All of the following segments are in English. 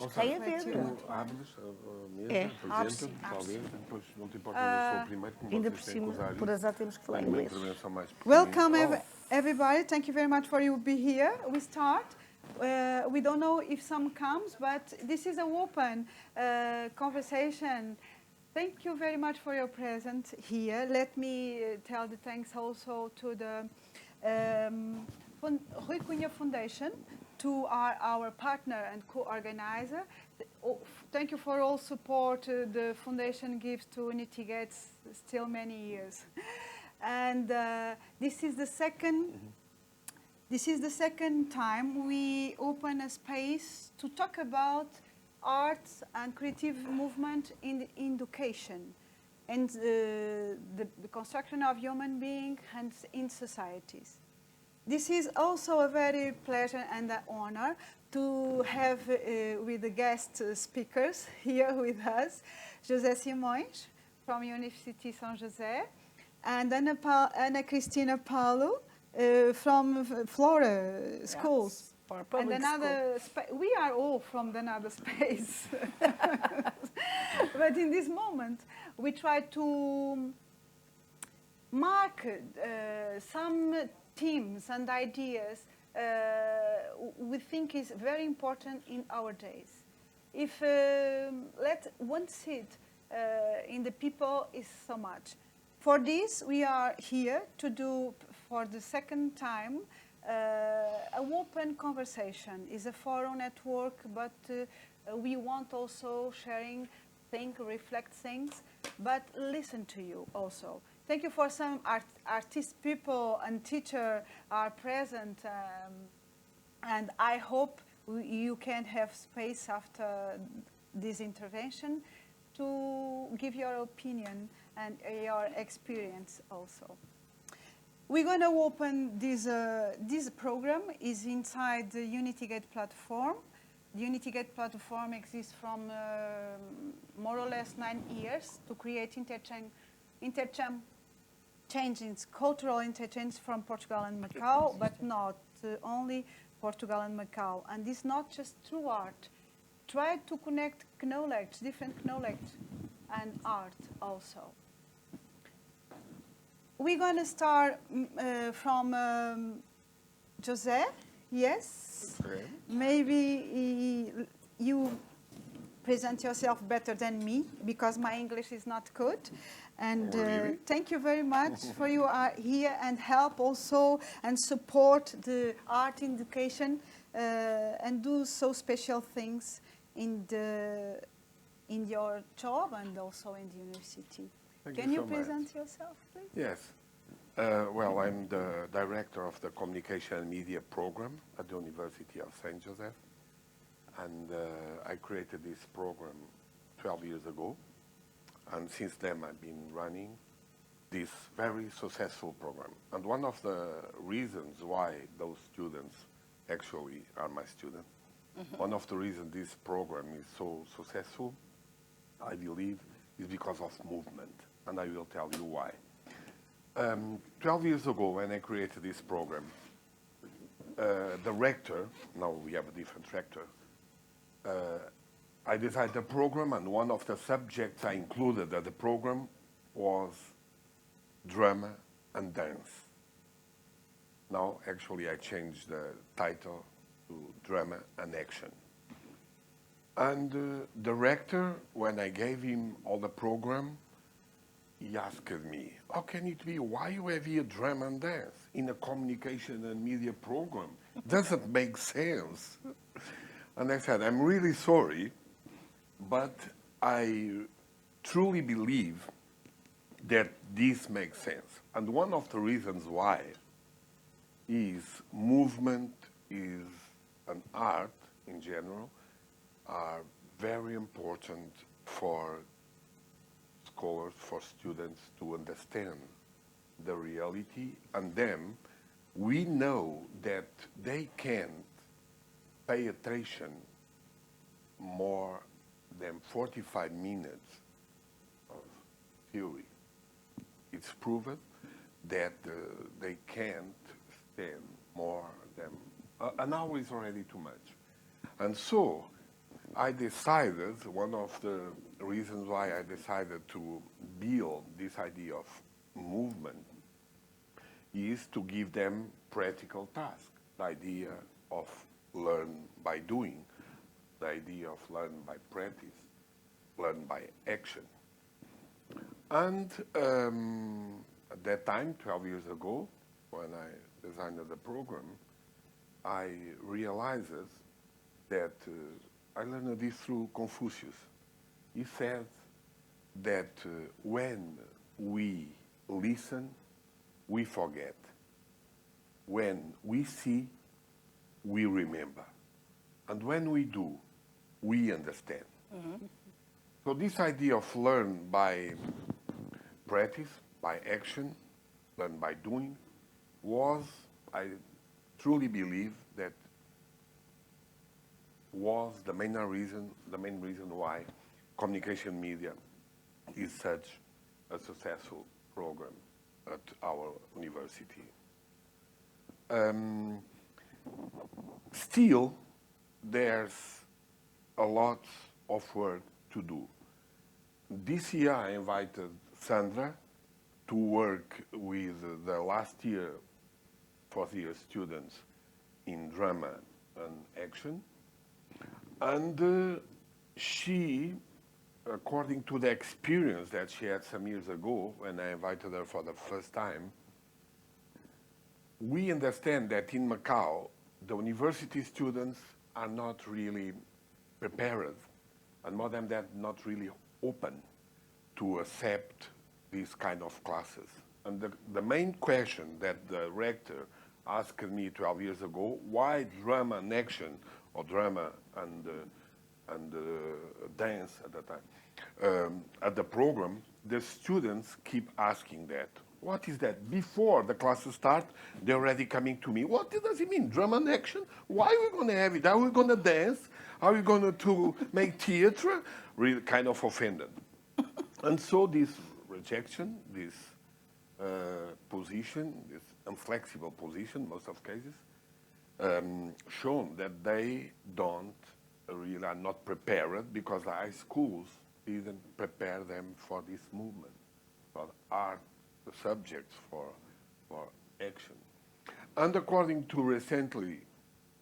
temos que reaver. Tu abres a mesa, apresenta-te, talvez, depois não te importa, eu sou o primeiro, como Ainda por vocês têm que cima, usar por isso. azar temos que falar Tenho uma inglês. intervenção mais Welcome, pequenina. everybody. Thank you very much for you be here. We start. We don't know if some comes, but this is an open conversation. Thank you very much for your presence here. Let me tell the thanks also to the Rui Cunha Foundation, to our partner and co-organizer. Thank you for all support the foundation gives to Unitygate still many years. And this is the second time we open a space to talk about arts and creative movement in education and the construction of human beings and in societies. This is also a very pleasure and an honor to have with the guest speakers here with us, José Simões from University São José, and Ana Cristina Paulo from Flora Schools. Yes, And another, we are all from another space. But in this moment, we try to mark some themes and ideas we think is very important in our days. If let one seed in the people is so much. For this, we are here to do for the second time an open conversation. It's a forum network, but we want also sharing, think, reflect things, but listen to you also. Thank you for some artist people and teacher are present, and I hope you can have space after this intervention to give your opinion and your experience also. We're going to open this program is inside the Unitygate platform. The Unitygate platform exists from more or less 9 years to create cultural interchange from Portugal and Macau, but not only Portugal and Macau. And it's not just through art. Try to connect knowledge, different knowledge, and art also. We're going to start from José. Yes? Okay. Maybe you present yourself better than me because my English is not good. And Really? thank you very much for you are here and help also and support the art education and do so special things in your job and also in the university. Can you present yourself, please? Yes. Well, I'm the director of the Communication and Media program at the University of Saint Joseph. And I created this program 12 years ago. And since then, I've been running this very successful program. And one of the reasons why those students actually are my students, one of the reasons this program is so successful, I believe, is because of movement. And I will tell you why. 12 years ago, when I created this program, the rector, now we have a different rector, I designed the program, and one of the subjects I included at the program was drama and dance. Now, actually, I changed the title to Drama and Action. And the rector, when I gave him all the program, he asked me, how can it be? Why you have here drama and dance in a communication and media program? Doesn't make sense. And I said, I'm really sorry, but I truly believe that this makes sense. And one of the reasons why is movement is an art in general are very important for scholars, for students to understand the reality, and then we know that they can't pay attention more than 45 minutes of theory. It's proven that they can't stand more than an hour is already too much. And so I decided, one of the reasons why I decided to build this idea of movement is to give them practical tasks. The idea of learn by doing, the idea of learn by practice, learn by action. And at that time, 12 years ago, when I designed the program, I realized that I learned this through Confucius. He said that when we listen, we forget. When we see, we remember. And when we do, we understand. So this idea of learn by practice, by action, learn by doing, was, I truly believe, that was the main reason why communication media is such a successful program at our university. Still, there's a lot of work to do. This year I invited Sandra to work with the last year, fourth year students in drama and action. And she, according to the experience that she had some years ago when I invited her for the first time, we understand that in Macau, the university students are not really prepared, and more than that, not really open to accept these kind of classes. And the main question that the rector asked me 12 years ago, why drama and action, or drama and dance at the time, at the program, the students keep asking that. What is that? Before the classes start, they're already coming to me. What does it mean? Drama and action? Why are we going to have it? Are we going to dance? Are we going to make theater? Really kind of offended. And so this rejection, this position, this inflexible position, most of cases, shown that they don't really are not prepared because the high schools didn't prepare them for this movement, for art, the subjects for action. And according to recently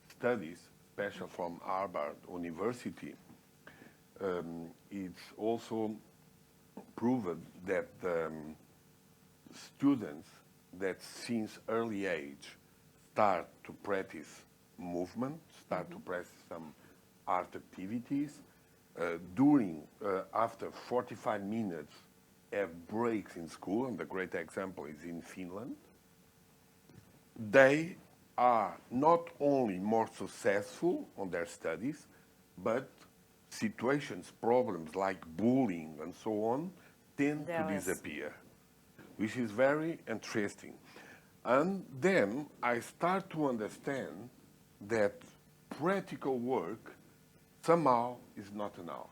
studies, especially from Harvard University, it's also proven that students that since early age start to practice movement, start to practice some art activities, after 45 minutes have breaks in school, and the great example is in Finland, they are not only more successful on their studies, but situations, problems like bullying and so on, tend to disappear, which is very interesting. And then I start to understand that practical work somehow is not enough.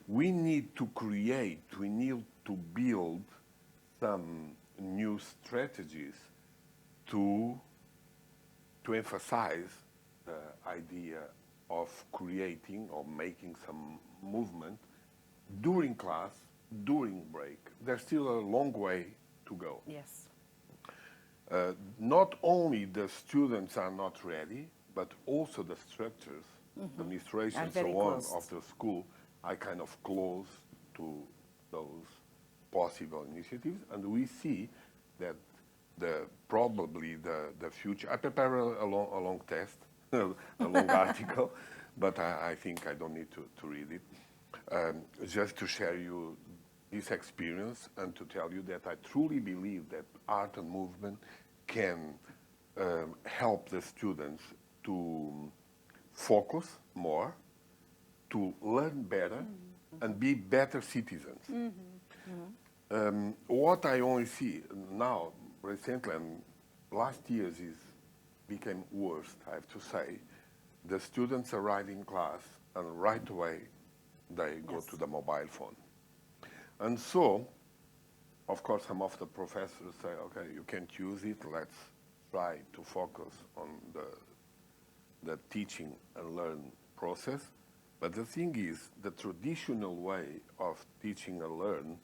We need to create, we need to build some new strategies to emphasize the idea of creating or making some movement during class, during break. There's still a long way to go. Yes. Not only the students are not ready, but also the structures, administration, and so on, of the school are kind of close to those possible initiatives. And we see that probably the future, I prepare a long test, a long article, but I think I don't need to read it, just to share you this experience and to tell you that I truly believe that art and movement can help the students to focus more, to learn better, and be better citizens. What I only see now, recently, and last year's became worse, I have to say. The students arrive in class, and right away, they go to the mobile phone. And so, of course, some of the professors say, okay, you can't use it, let's try to focus on the teaching and learn process. But the thing is, the traditional way of teaching and learn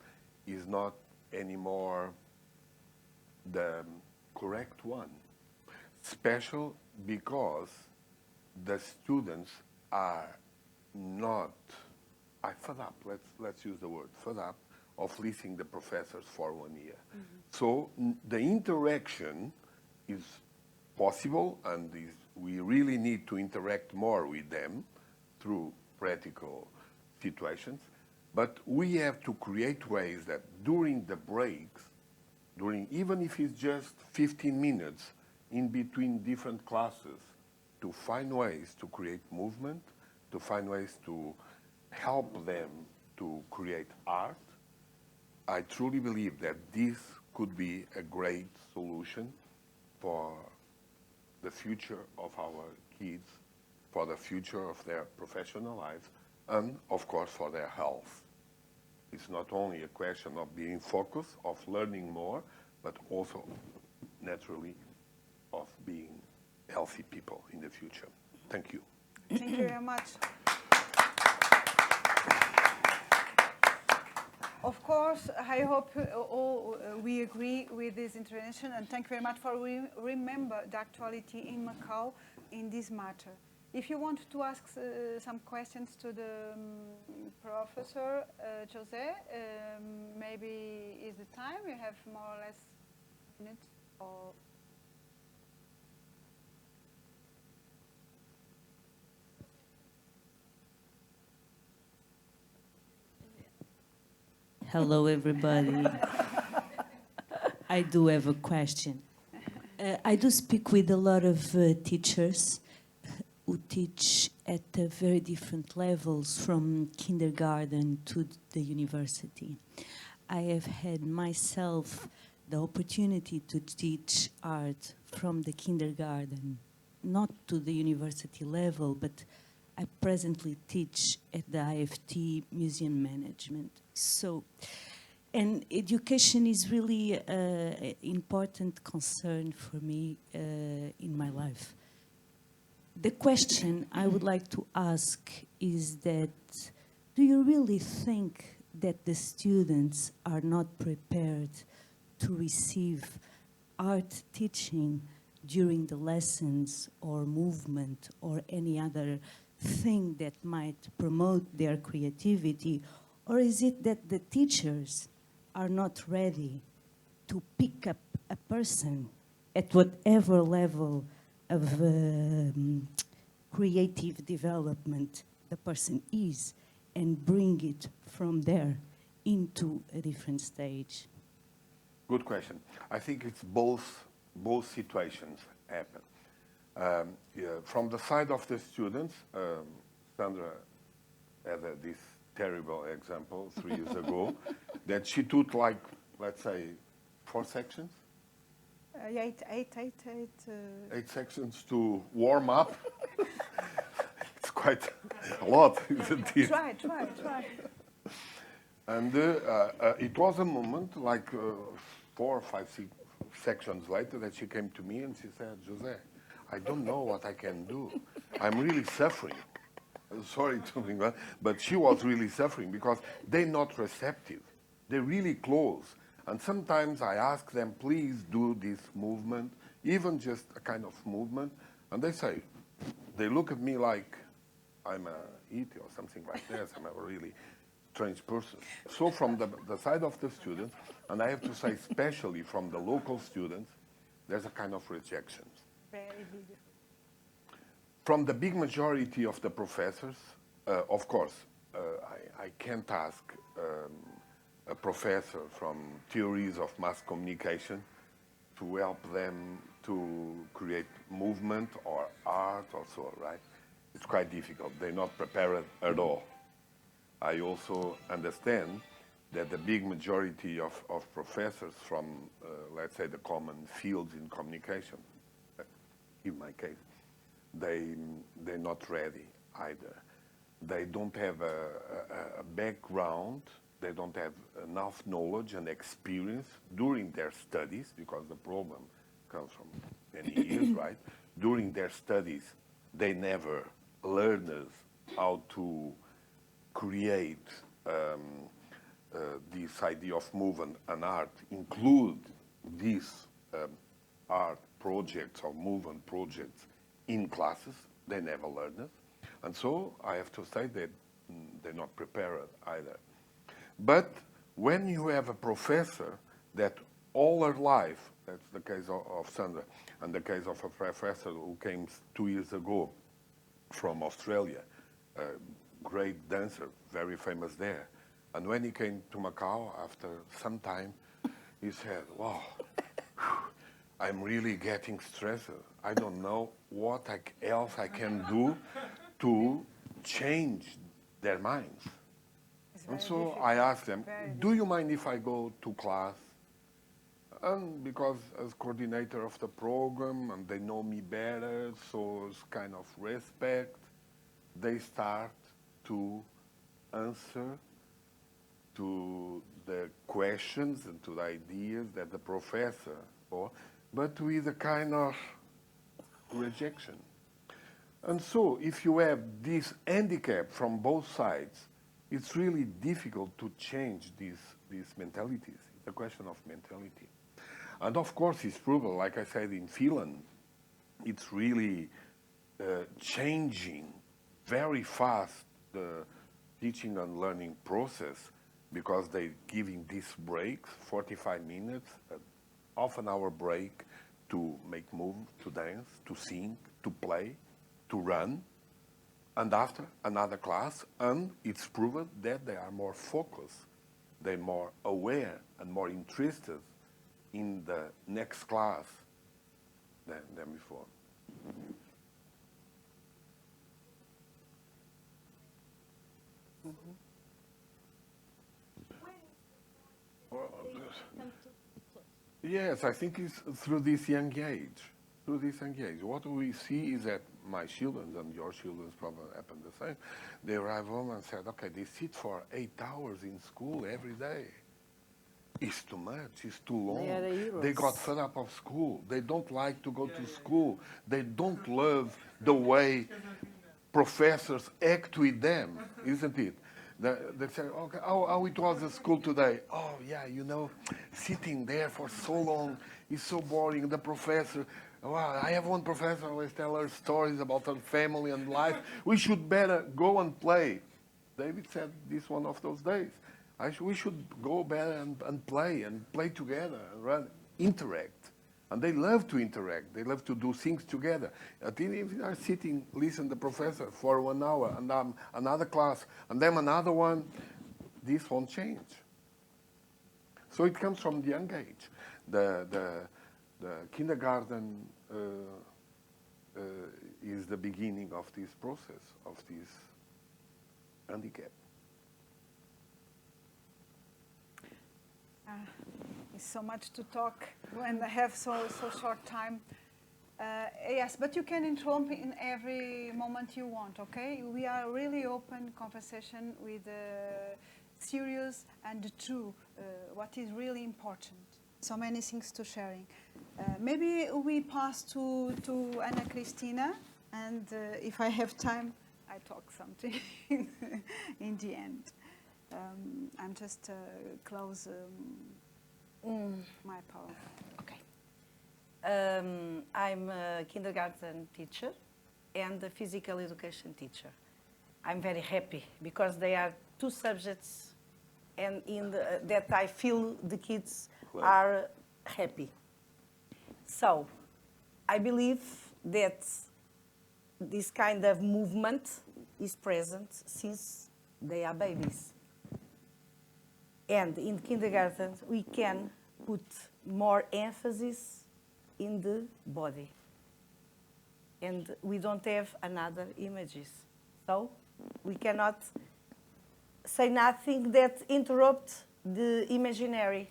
is not anymore the correct one. Special because the students are not, I fed up, let's use the word, fed up of listening the professors for 1 year. So the interaction is possible and we really need to interact more with them through practical situations. But we have to create ways that during the breaks, even if it's just 15 minutes in between different classes, to find ways to create movement, to find ways to help them to create art. I truly believe that this could be a great solution for the future of our kids, for the future of their professional lives, and of course for their health. It's not only a question of being focused, of learning more, but also naturally of being healthy people in the future. Thank you. Thank you very much. Of course, I hope all we agree with this intervention, and thank you very much for remember the actuality in Macau in this matter. If you want to ask some questions to the Professor José, maybe is the time. You have more or less minutes or. Hello, everybody. I do have a question. I do speak with a lot of teachers who teach at very different levels, from kindergarten to the university. I have had myself the opportunity to teach art from the kindergarten, not to the university level, but I presently teach at the IFT Museum Management. So, and education is really an important concern for me in my life. The question I would like to ask is that, do you really think that the students are not prepared to receive art teaching during the lessons or movement or any other thing that might promote their creativity? Or is it that the teachers are not ready to pick up a person at whatever level of creative development the person is and bring it from there into a different stage? Good question. I think it's both situations happen. From the side of the students, Sandra had this terrible example 3 years ago that she took like, let's say, 4 sections. Eight sections to warm up. It's quite a lot, isn't it? Try. And it was a moment, like 4 or 5 sections later, that she came to me and she said, José, I don't know what I can do. I'm really suffering. Sorry to be that, but she was really suffering because they're not receptive. They're really close. And sometimes I ask them, please do this movement, even just a kind of movement, and they look at me like I'm a ET or something like this. I'm a really strange person. So from the side of the students, and I have to say especially from the local students, there's a kind of rejection. Very big. From the big majority of the professors, of course, I can't ask a professor from theories of mass communication to help them to create movement or art or so, right? It's quite difficult. They're not prepared at all. I also understand that the big majority of professors from, let's say, the common fields in communication, in my case, they're not ready either. They don't have a background, they don't have enough knowledge and experience during their studies, because the problem comes from many years, right? During their studies, they never learned how to create this idea of movement and art, include these art projects or movement projects in classes. They never learned it. And so I have to say that they're not prepared either. But when you have a professor that all her life, that's the case of Sandra, and the case of a professor who came 2 years ago from Australia, a great dancer, very famous there. And when he came to Macau, after some time, he said, wow, I'm really getting stressed. I don't know what else I can do to change their minds. And so I asked them, do you mind if I go to class? And because as coordinator of the program, and they know me better, so it's kind of respect, they start to answer to the questions and to the ideas that the professor, but with a kind of rejection. And so if you have this handicap from both sides, it's really difficult to change these mentalities. It's a question of mentality. And of course, it's proven, like I said, in Finland, it's really changing very fast the teaching and learning process, because they're giving these breaks, 45 minutes, half an hour break to make move, to dance, to sing, to play, to run, and after another class, and it's proven that they are more focused, they're more aware and more interested in the next class than before. Well, yes, I think it's through this young age. Through this young age. What we see is that my children, and your children probably happen the same, they arrive home and said, okay, they sit for 8 hours in school every day. It's too much, it's too long. They got fed up of school. They don't like to go to school. They don't love the way professors act with them, isn't it? They say, okay, how it was at school today? Oh, yeah, you know, sitting there for so long is so boring. The professor, well, I have one professor who always tell her stories about her family and life. We should better go and play. David said this one of those days. We should go better and play together, and interact. And they love to interact. They love to do things together. If they are sitting, listen to the professor for 1 hour, and another class, and then another one, this won't change. So it comes from the young age. The kindergarten is the beginning of this process, of this handicap. It's so much to talk when I have so short time. Yes, but you can interrupt in every moment you want, okay? We are really open conversation with serious and true, what is really important. So many things to sharing. Maybe we pass to Ana Cristina, and if I have time, I talk something in the end. I'm just close my power. Okay. I'm a kindergarten teacher and a physical education teacher. I'm very happy because they are two subjects and that I feel the kids are happy. So I believe that this kind of movement is present since they are babies. And in kindergarten, we can put more emphasis in the body. And we don't have another images. So we cannot say nothing that interrupts the imaginary.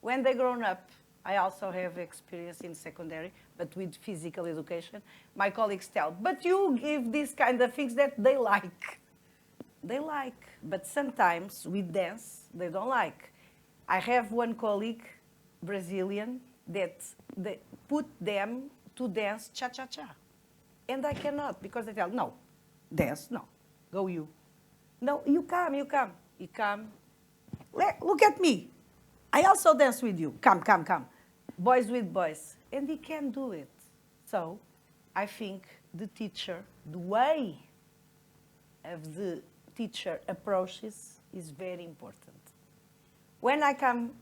When they grown up, I also have experience in secondary, but with physical education. My colleagues tell, but you give these kind of things that they like. They like, but sometimes with dance, they don't like. I have one colleague, Brazilian, that they put them to dance cha-cha-cha. And I cannot, because they tell, no, dance, no. Go you. No, you come, you come. You come. Look at me. I also dance with you. Come, come, come. Boys with boys. And he can do it. So I think the teacher, the way of the teacher approaches is very important. When I come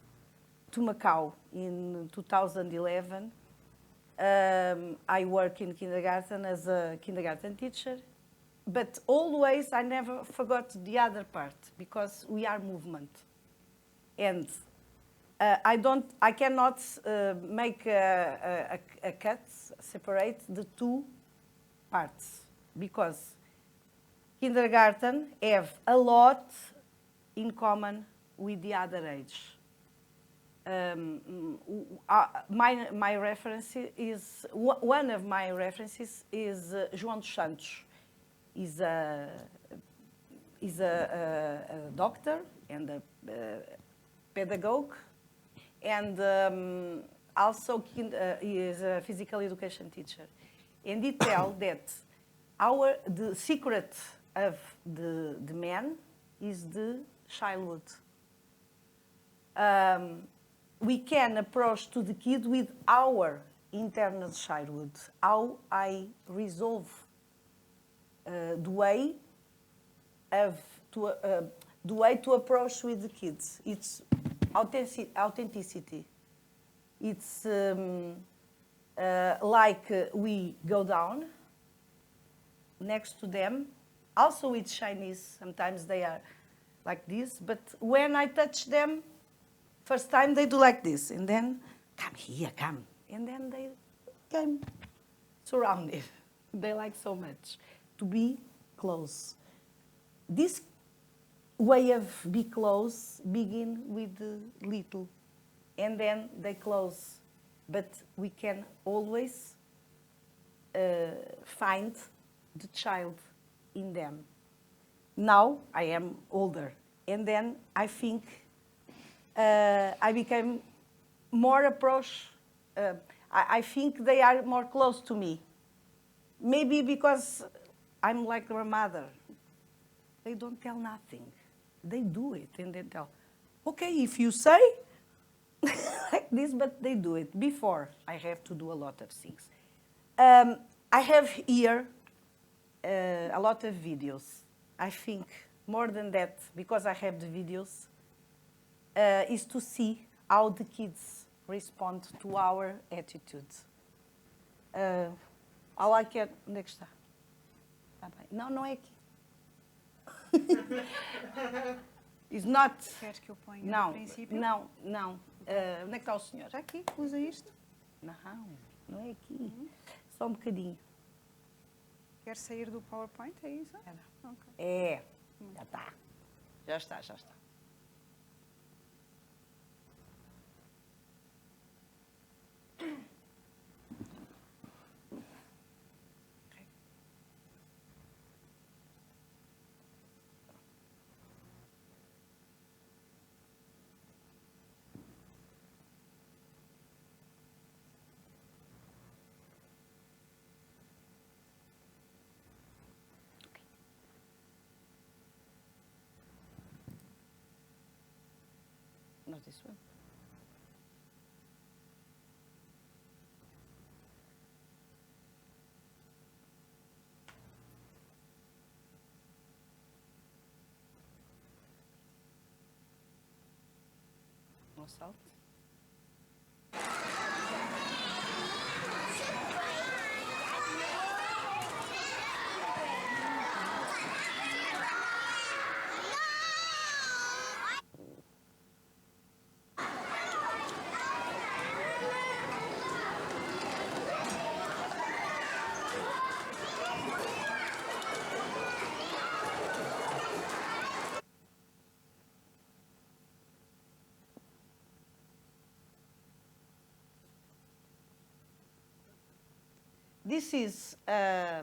to Macau in 2011, I work in kindergarten as a kindergarten teacher, but always I never forgot the other part because we are movement. And I cannot make a cut, separate the two parts because kindergarten have a lot in common with the other age. My reference is, one of my references is João dos Santos. He's a doctor and a pedagogue, and also he is a physical education teacher. And he tells that the secret of the man is the childhood. We can approach to the kid with our internal childhood, how I resolve the way to approach with the kids. It's authenticity. It's like we go down next to them. Also with Chinese, sometimes they are like this, but when I touch them, first time they do like this, and then, come here, come. And then they came surrounded. They like so much to be close. This way of be close begin with the little, and then they close. But we can always find the child in them. Now I am older, and then I think I became more approach. I think they are more close to me. Maybe because I'm like their mother. They don't tell nothing. They do it and they tell, okay, if you say like this, but they do it. Before, I have to do a lot of things. I have here a lot of videos. I think more than that, because I have the videos, is to see how the kids respond to our attitudes. How I can... Onde é que está? Tá bem. Não, não é aqui. It's not... Queres que eu ponha Não, no princípio? não, não. Onde é que está o senhor? Já aqui, usa isto. Não, não é aqui. Só um bocadinho. Quer sair do PowerPoint, é isso? Espera. Ok. É, já está. Já está, já está. Not this one. No salt. This is a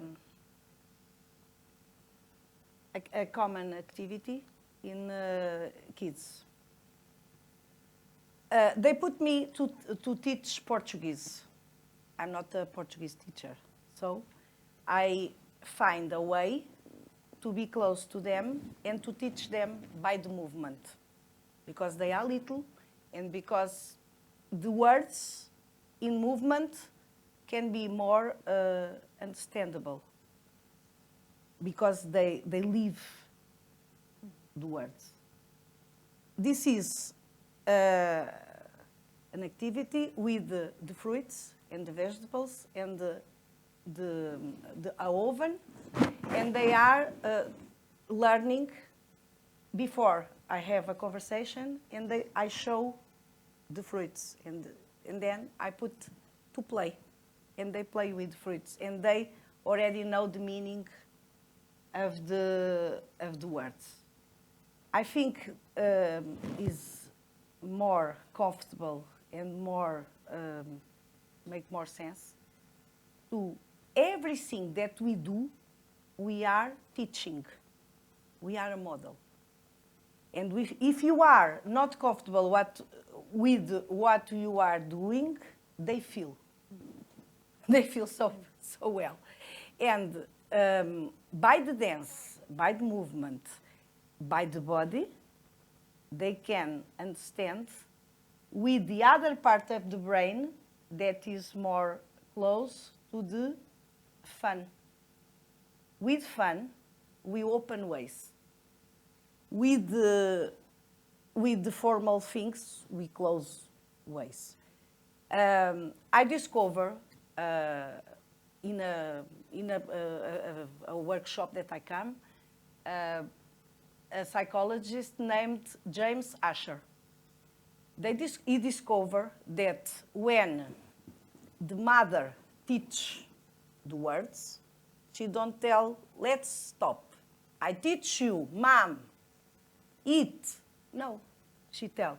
common activity in kids. They put me to teach Portuguese. I'm not a Portuguese teacher, so I find a way to be close to them and to teach them by the movement, because they are little and because the words in movement can be more understandable, because they live the words. This is an activity with the fruits and the vegetables and the oven, and they are learning before I have a conversation, and I show the fruits, and then I put to play, and they play with fruits, and they already know the meaning of the words. I think is more comfortable and more make more sense to everything that we do. We are teaching. We are a model. And if you are not comfortable with what you are doing, they feel. They feel so well. And by the dance, by the movement, by the body, they can understand with the other part of the brain that is more close to the fun. With fun, we open ways. With the formal things, we close ways. I discover in a workshop that I come, a psychologist named James Asher. He discovered that when the mother teach the words, she don't tell, let's stop. I teach you, mom, eat. No, she tell,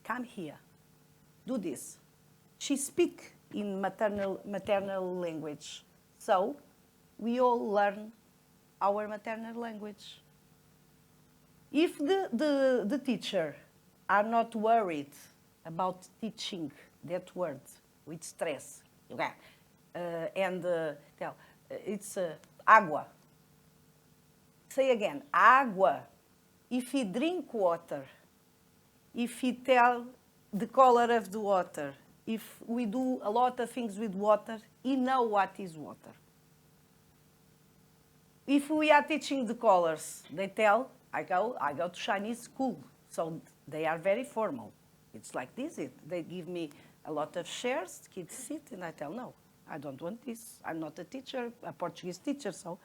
come here, do this. She speak in maternal language. So we all learn our maternal language. If the teacher are not worried about teaching that word with stress, and tell, it's agua. Say again, agua. If he drink water, if he tell the color of the water, if we do a lot of things with water, he know what is water. If we are teaching the colors, they tell, I go to Chinese school, so they are very formal. It's like this. They give me a lot of chairs, kids sit, and I tell, no, I don't want this. I'm not a teacher, a Portuguese teacher, so,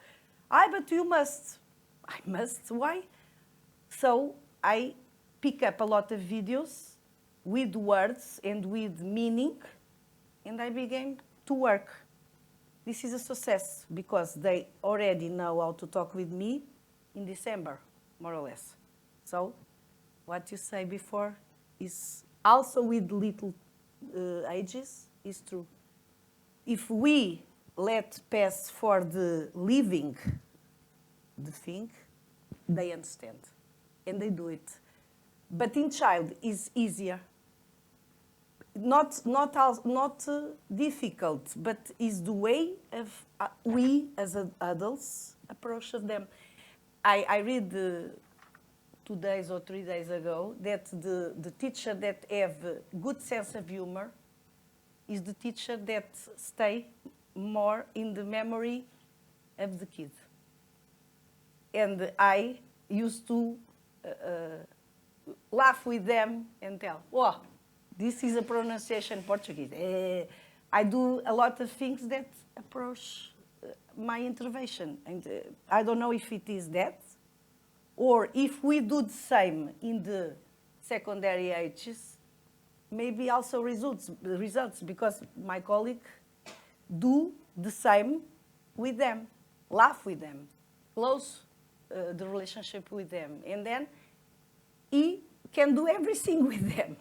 but you must. I must, why? So I pick up a lot of videos with words and with meaning, and I began to work. This is a success because they already know how to talk with me in December, more or less. So what you say before is also with little ages is true. If we let pass for the living the thing, they understand and they do it. But in child is easier. Not difficult, but is the way of we as adults approach of them. I read 2 days or 3 days ago that the teacher that have good sense of humor is the teacher that stay more in the memory of the kid. And I used to laugh with them and tell, "Wow, this is a pronunciation Portuguese." I do a lot of things that approach my intervention. And I don't know if it is that, or if we do the same in the secondary ages, maybe also results, because my colleague do the same with them, laugh with them, close the relationship with them, and then he can do everything with them.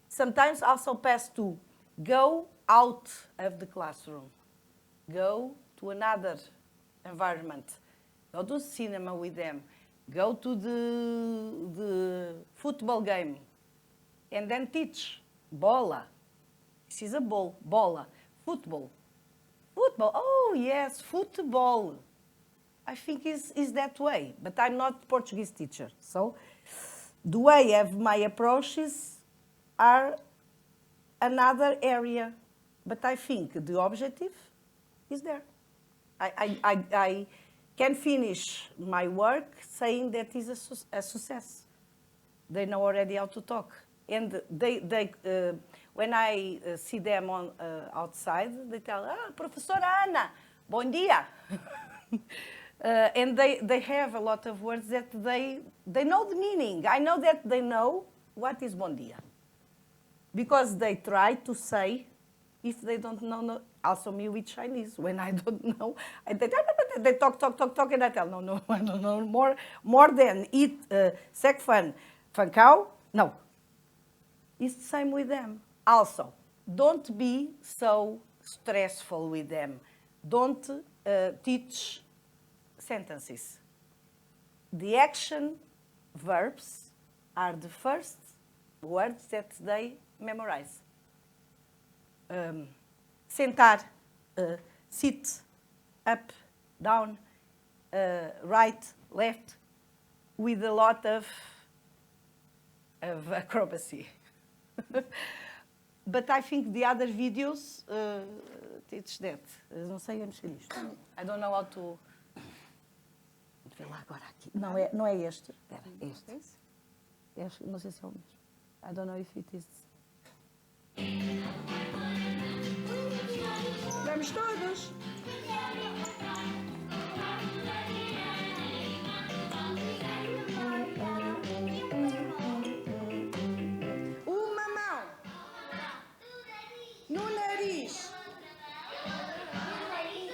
Sometimes also pass to go out of the classroom, go to another environment, go to cinema with them, go to the football game, and then teach bola. This is a ball, bola, football. Football, oh yes, football. I think is that way. But I'm not Portuguese teacher. So the way of my approaches are another area. But I think the objective is there. I can finish my work saying that is a success. They know already how to talk. And when I see them outside, they tell, Professora Ana, bom dia. And they have a lot of words that they know the meaning. I know that they know what is bom dia. Because they try to say, if they don't know, also me with Chinese, when I don't know, they talk, and I tell, no, I don't know more than eat, sek fan, fancao, no. It's the same with them. Also, don't be so stressful with them. Don't teach sentences. The action verbs are the first words that they memorize. Sentar, sit, up, down, right, left, with a lot of acrobacy. But I think the other videos teach that. Não sei a mexer nisto. I don't know how to... Vê lá agora aqui. Não é este. Espera, este. Não sei se é o mesmo. I don't know if it is... Vamos todos! Uma mão no nariz. No nariz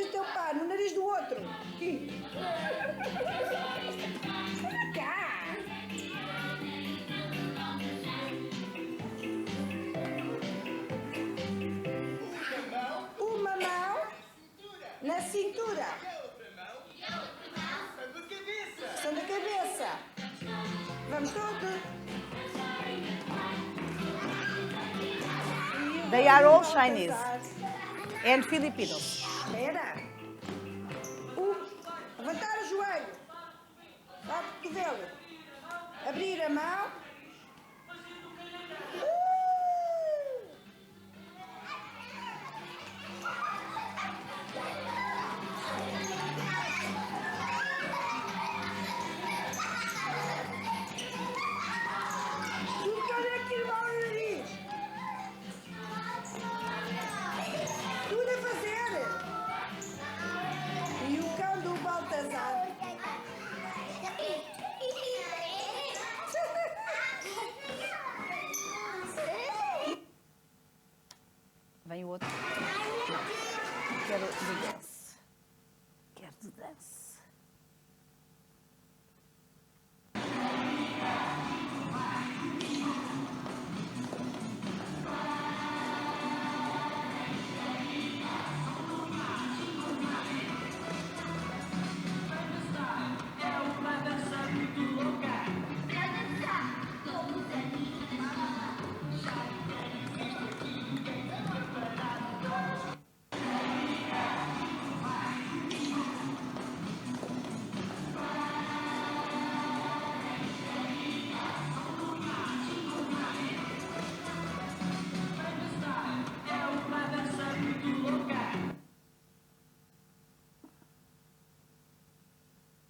do teu pai, no nariz do outro. Aqui. Cá. Uma mão na cintura. São da cabeça. Vamos todos. They are all Chinese and Filipinos. Espera. Levantar o joelho. Dar o cotovelo. Abrir a mão. Tudo a fazer. E o cão do Baltazar. Vem o outro. Quero de dance. Quero de dance.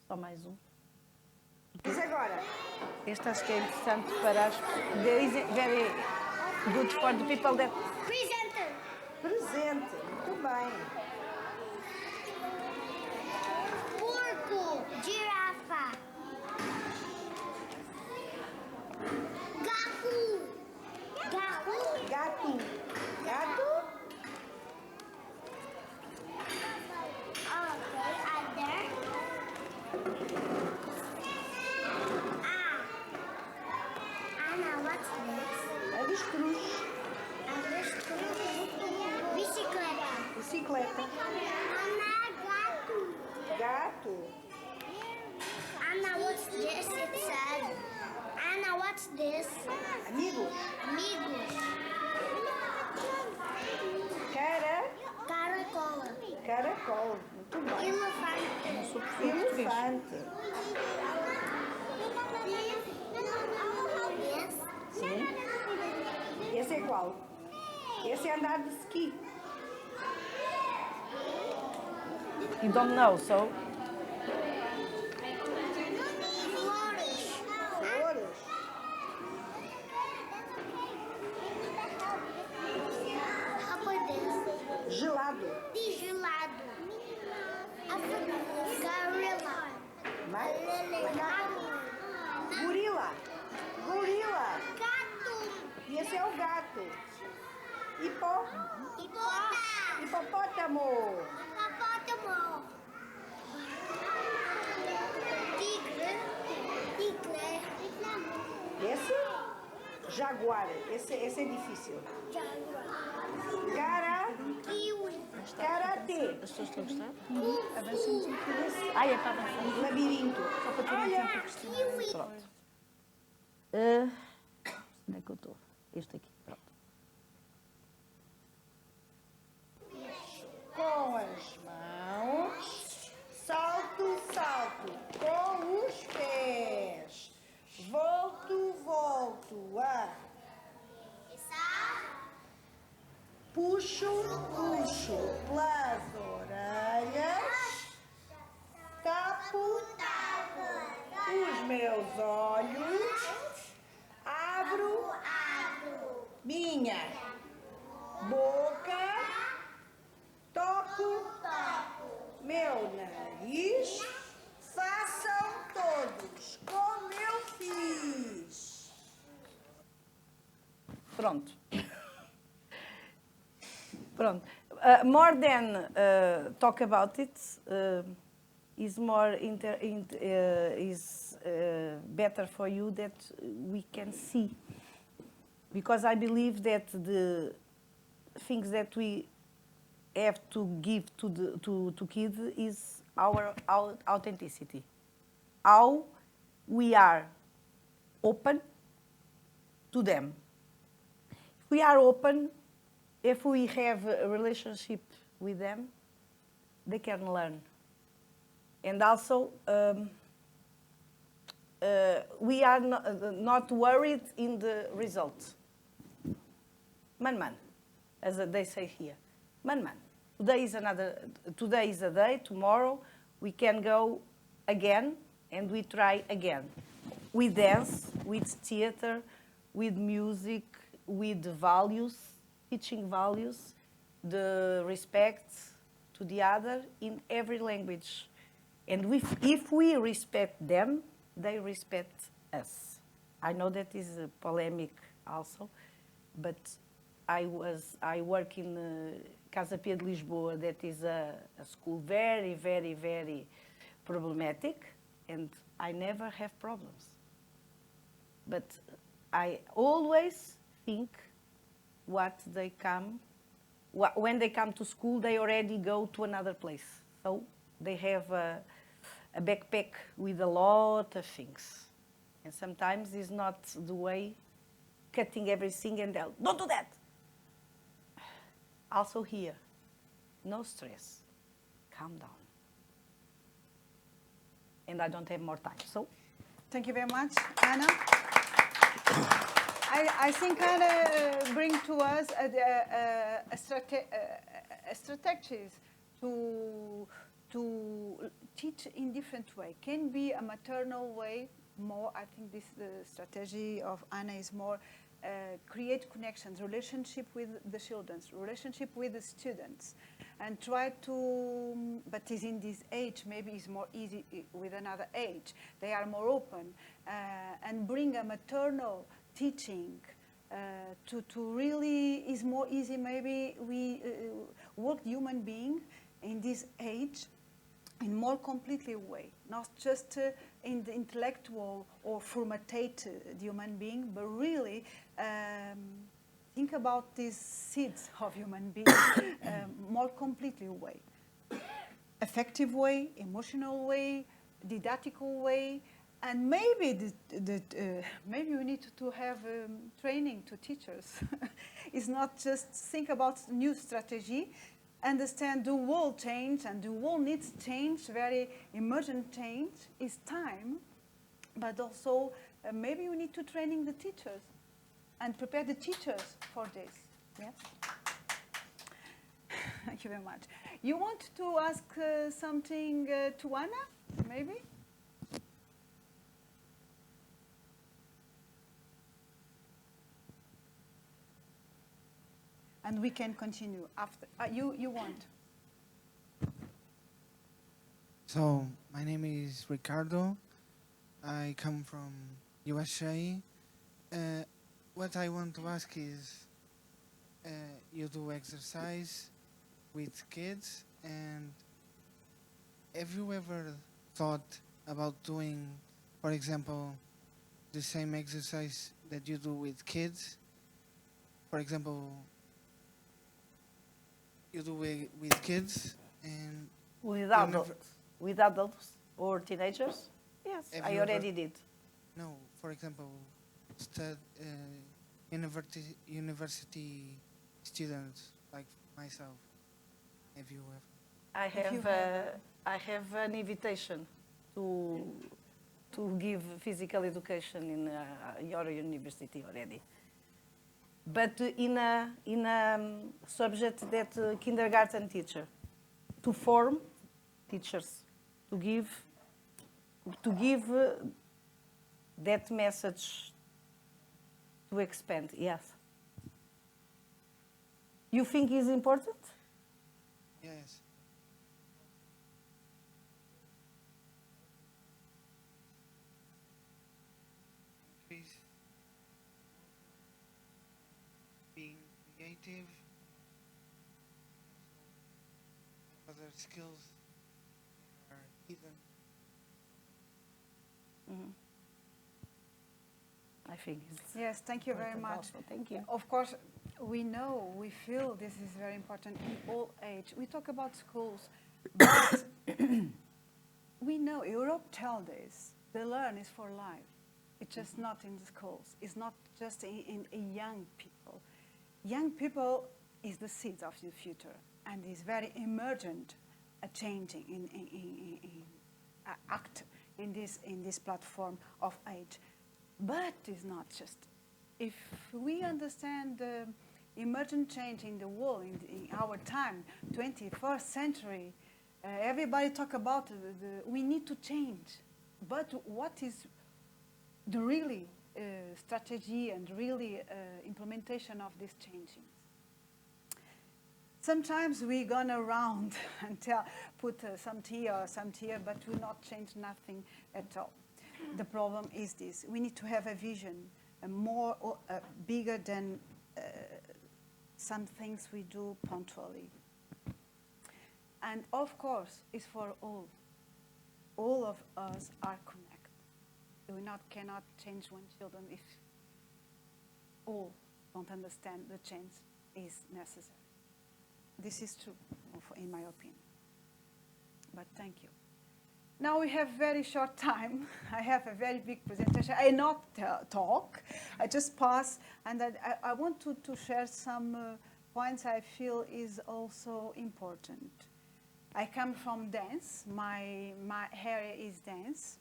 Só mais um. Mas agora, este acho que é interessante para as... There is very good for the people that... Presenter. Presente. Muito bem. Porco. Girafa. Gato. Gato. Gato. Gato. Okay, other. Anna, what's this? Avestruz. Bicicleta. Bicicleta. Anna, gato. Gato. Anna, what's this? It said. Anna, what's this? Amigos. Amigos. Cara. Caracola. Caracol. Muito Tudo bem. Elefante. Não sou professor de português. Elefante. Sim. Esse é qual? Esse é andar de ski. You don't know, so... Flores. Gelado. Gelado. Gorila. Gorila. Gorila. Gato. E esse é o gato. Hipó. Hipopótamo. Hipopótamo. Tigre. Esse? Jaguar. Esse é difícil. Kiwi. Karatê. As pessoas estão a gostar? Avançamos um bocadinho. Ai, é para avançar. Labirinto. Só para terem tempo para questionar. Pronto. Onde é que eu estou? Este aqui, pronto. Com as mãos. Salto, salto. Com os pés. Volto, volto. Puxo, puxo pelas orelhas. Tapo, os meus olhos. Abro minha boca. Toco meu nariz. Façam todos como eu fiz. Pronto. Pronto. More than talk about it, is more better for you that we can see, because I believe that the things that we have to give to kids is our authenticity, how we are open to them. If we are open, if we have a relationship with them, they can learn. And also, we are not worried in the results. Man, as they say here. Man. Today is a day, tomorrow we can go again and we try again. With dance, with theater, with music, with values, teaching values, the respect to the other in every language. And if we respect them, they respect us. I know that is a polemic also, but I work in Casa Pia de Lisboa, that is a school very, very, very problematic, and I never have problems. But I always think when they come to school, they already go to another place. So they have a backpack with a lot of things. And sometimes it's not the way, cutting everything and don't do that. Also here, no stress, calm down. And I don't have more time, so. Thank you very much, Anna. I think Anna bring to us a strategies to teach in different way. Can be a maternal way more. I think the strategy of Anna is more create connections, relationship with the children, relationship with the students, and try to, but is in this age, maybe it's more easy with another age. They are more open and bring a maternal teaching to really is more easy. Maybe we work human being in this age in more completely way, not just in the intellectual or formatted human being, but really think about these seeds of human being more completely way, effective way, emotional way, didactical way, and maybe maybe we need to have training to teachers. It's not just think about new strategy, understand the world change, and the world needs change, very emergent change, is time, but also maybe we need to training the teachers and prepare the teachers for this. Yes? Thank you very much. You want to ask something to Anna, maybe? And we can continue after. You want? So, my name is Ricardo. I come from USA. What I want to ask is, you do exercise with kids, and have you ever thought about doing, for example, the same exercise that you do with kids? For example, you do it with kids, and With never- adults? With adults or teenagers? Yes, Have I you ever- already did. no, for example, university students like myself. Have you ever? I have an invitation to give physical education in your university already. But in a subject that kindergarten teacher, to form teachers, to give that message, to expand. Yes. You think is important? Yes. Increase being creative, other skills are hidden. I think it's Yes, thank you very important much. also. Thank you. Of course, we know, we feel this is very important in all age. We talk about schools, but we know Europe tells this. The learn is for life. It's just not in the schools. It's not just in young people. Young people is the seeds of the future, and is very emergent, changing in act in this platform of age. But it's not just. If we understand the emergent change in the world in our time, 21st century, everybody talk about we need to change. But what is the really strategy and really implementation of this changing? Sometimes we gone around and put some here, but will not change nothing at all. The problem is this: we need to have a vision, more bigger than some things we do punctually. And of course, it's for all. All of us are connected. We cannot change one children if all don't understand the change is necessary. This is true, in my opinion. But thank you. Now we have very short time. I have a very big presentation. I not talk. I just pass, and I want to share some points I feel is also important. I come from dance. My area is dance.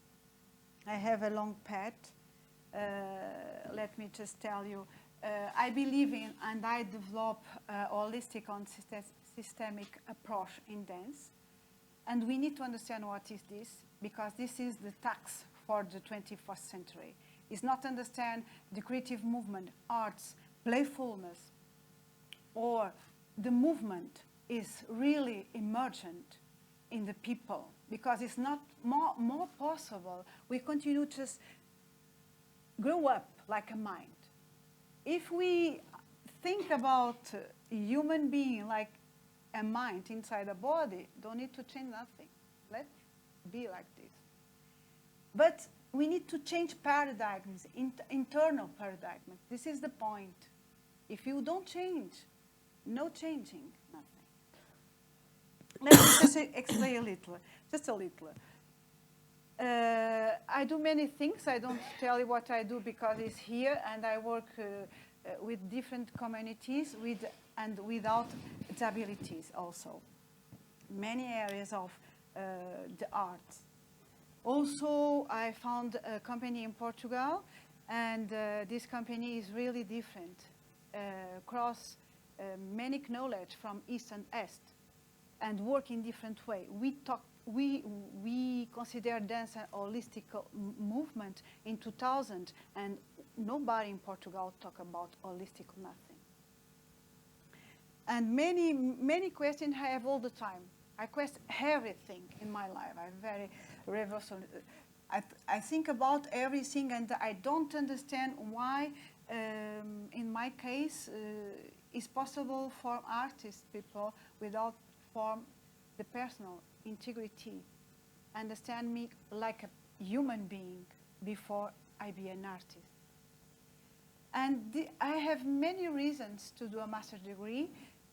I have a long path. Let me just tell you. I believe in and I develop a holistic and systemic approach in dance. And we need to understand what is this, because this is the tax for the 21st century. It's not understand the creative movement, arts, playfulness, or the movement is really emergent in the people, because it's not more possible. We continue to just grow up like a mind. If we think about a human being like a mind inside a body, don't need to change nothing. Let's be like this. But we need to change paradigms, internal paradigms. This is the point. If you don't change, no changing, nothing. Let me just explain a little, just a little. I do many things. I don't tell you what I do because it's here, and I work with different communities with and without disabilities also. Many areas of the arts. Also, I found a company in Portugal, and this company is really different, across many knowledge from East and West, and work in different way. We consider dance an holistic movement in 2000, and nobody in Portugal talk about holistic nothing. And many questions I have all the time. I question everything in my life. I'm very revolutionary. I think about everything, and I don't understand why, in my case, it's possible for artist people without form the personal integrity, understand me like a human being before I be an artist. And I have many reasons to do a master's degree,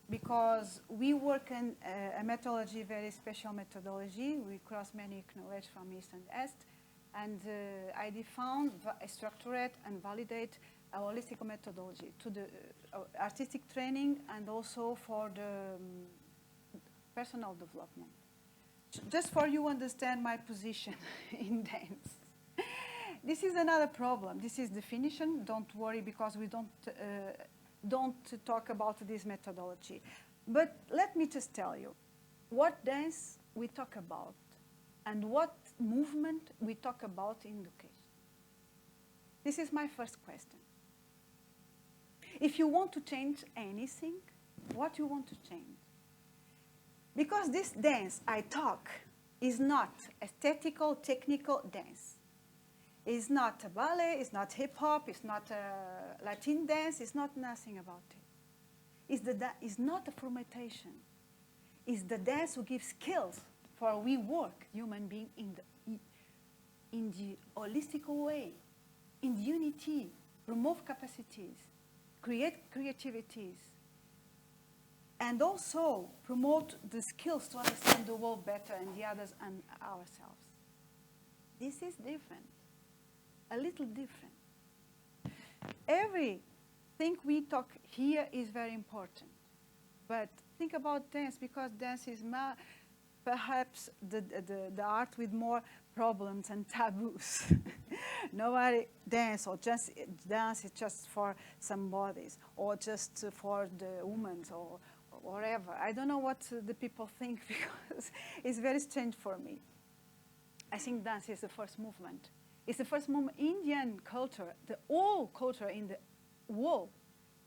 because we work in a methodology, very special methodology. We cross many knowledge from East and West, and I define, structure and validate a holistic methodology to the artistic training and also for the personal development. Just for you understand my position in dance. This is another problem. This is definition. Don't worry, because we don't talk about this methodology. But let me just tell you what dance we talk about and what movement we talk about in education. This is my first question. If you want to change anything, what you want to change? Because this dance I talk is not aesthetical, technical dance. It's not a ballet, it's not hip-hop, it's not a Latin dance, it's not nothing about it. It's not a fermentation. It's the dance who gives skills for we work, human being, in the holistic way, in the unity, remove capacities, create creativities, and also promote the skills to understand the world better and the others and ourselves. This is different. A little different. Everything we talk here is very important. But think about dance, because dance is perhaps the art with more problems and taboos. Nobody dance, or just dance is just for some bodies, or just for the women, or whatever. I don't know what the people think, because it's very strange for me. I think dance is the first movement. It's the first movement. Indian culture, the whole culture in the world,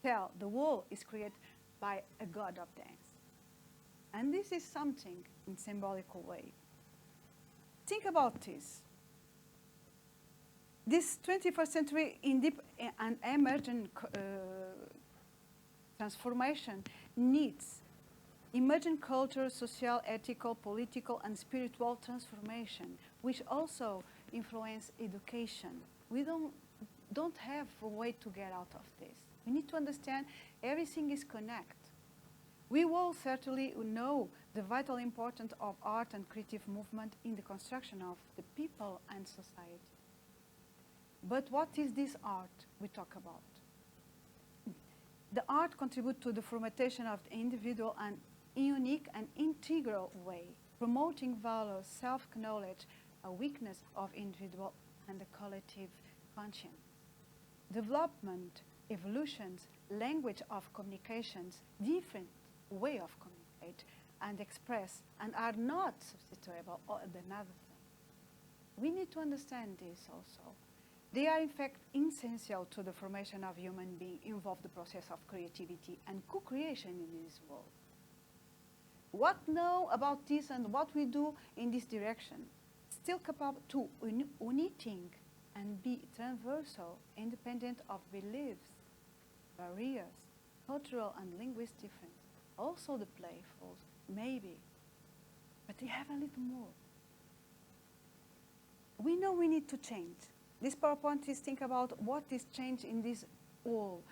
the world is created by a god of dance. And this is something in symbolical way. Think about this. This 21st century in deep and emergent transformation needs emergent culture, social, ethical, political, and spiritual transformation, which also influence education. We don't have a way to get out of this. We need to understand everything is connected. We will certainly know the vital importance of art and creative movement in the construction of the people and society. But what is this art we talk about? The art contributes to the formation of the individual and unique and integral way, promoting values, self-knowledge, a weakness of individual and the collective conscience. Development, evolutions, language of communications, different way of communicate and express, and are not substitutable or another thing. We need to understand this also. They are in fact essential to the formation of human being, involve the process of creativity and co-creation in this world. What know about this and what we do in this direction? Still capable to uniting and be transversal, independent of beliefs, barriers, cultural and linguistic difference. Also the playful, maybe, but they have a little more. We know we need to change. This PowerPoint is think about what is change in this all.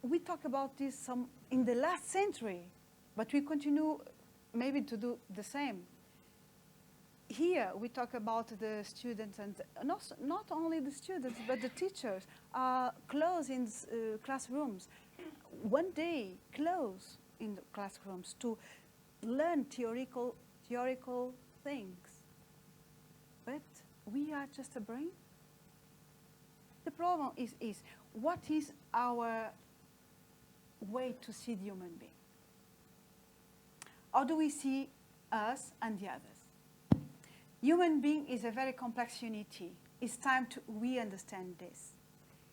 We talk about this in the last century, but we continue maybe to do the same. here we talk about the students, and not only the students, but the teachers are close in classrooms. One day, close in the classrooms to learn theoretical things. But we are just a brain. The problem is what is our way to see the human being? How do we see us and the others? Human being is a very complex unity. It's time we understand this.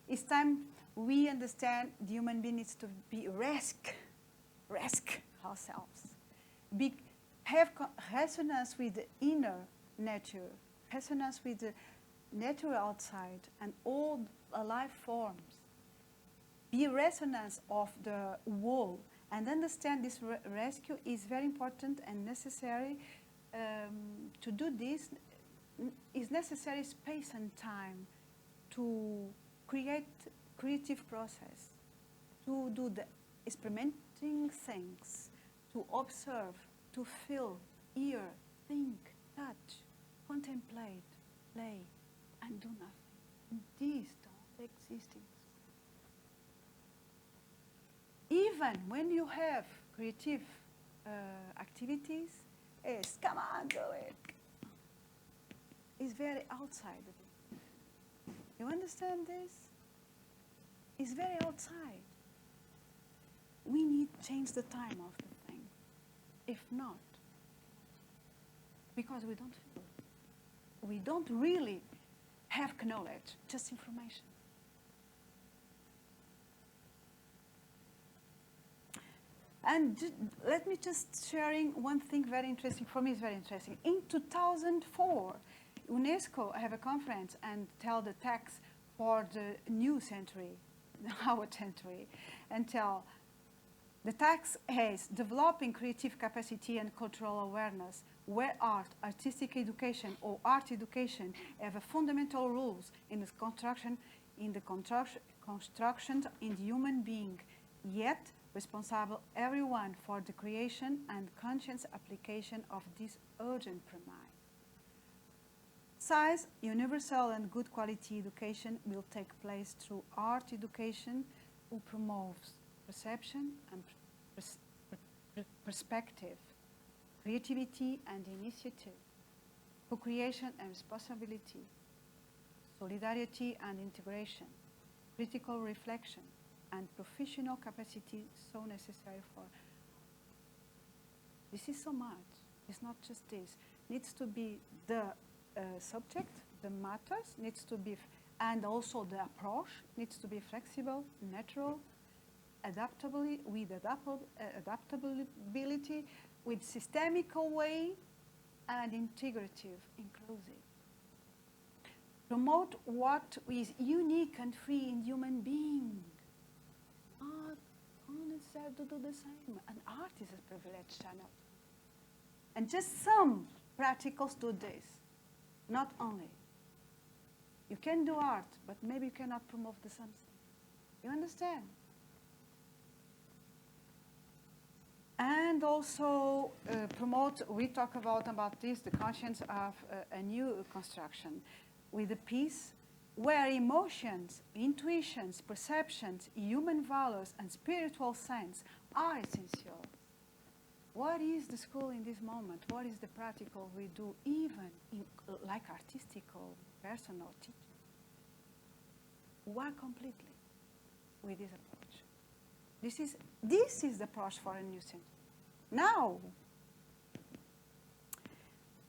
It's time we understand the human being needs to be rescue ourselves. Have resonance with the inner nature, resonance with the nature outside and all life forms. Be resonance of the whole, and understand this rescue is very important and necessary. To do this is necessary space and time to create creative process, to do the experimenting things, to observe, to feel, hear, think, touch, contemplate, play, and do nothing. These don't exist in this. Even when you have creative activities, is come on, do it. It's very outside of it. You understand this? It's very outside. We need to change the time of the thing. If not, because we don't feel it. We don't really have knowledge, just information. And let me just sharing one thing very interesting, for me it's very interesting. In 2004, UNESCO have a conference and tell the text for the new century, our century, and tell the text is developing creative capacity and cultural awareness, where art, artistic education, or art education have a fundamental rules in the construction in the human being, yet responsible everyone for the creation and conscious application of this urgent premise. Size, universal and good quality education will take place through art education, who promotes perception and perspective, creativity and initiative, co-creation and responsibility, solidarity and integration, critical reflection, and professional capacity so necessary for. This is so much. It's not just this. Needs to be the subject, the matters, needs to be, and also the approach needs to be flexible, natural, adaptability, with systemical way, and integrative, inclusive. Promote what is unique and free in human being. Art only serve to do the same, and art is a privileged channel. And just some practicals do this, not only. You can do art, but maybe you cannot promote the something. You understand? And also promote, we talk about this, the conscience of a new construction with a peace where emotions, intuitions, perceptions, human values, and spiritual sense are essential. What is the school in this moment? What is the practical we do even in like artistical, personal teaching? Work completely with this approach. This is the approach for a new century. Now,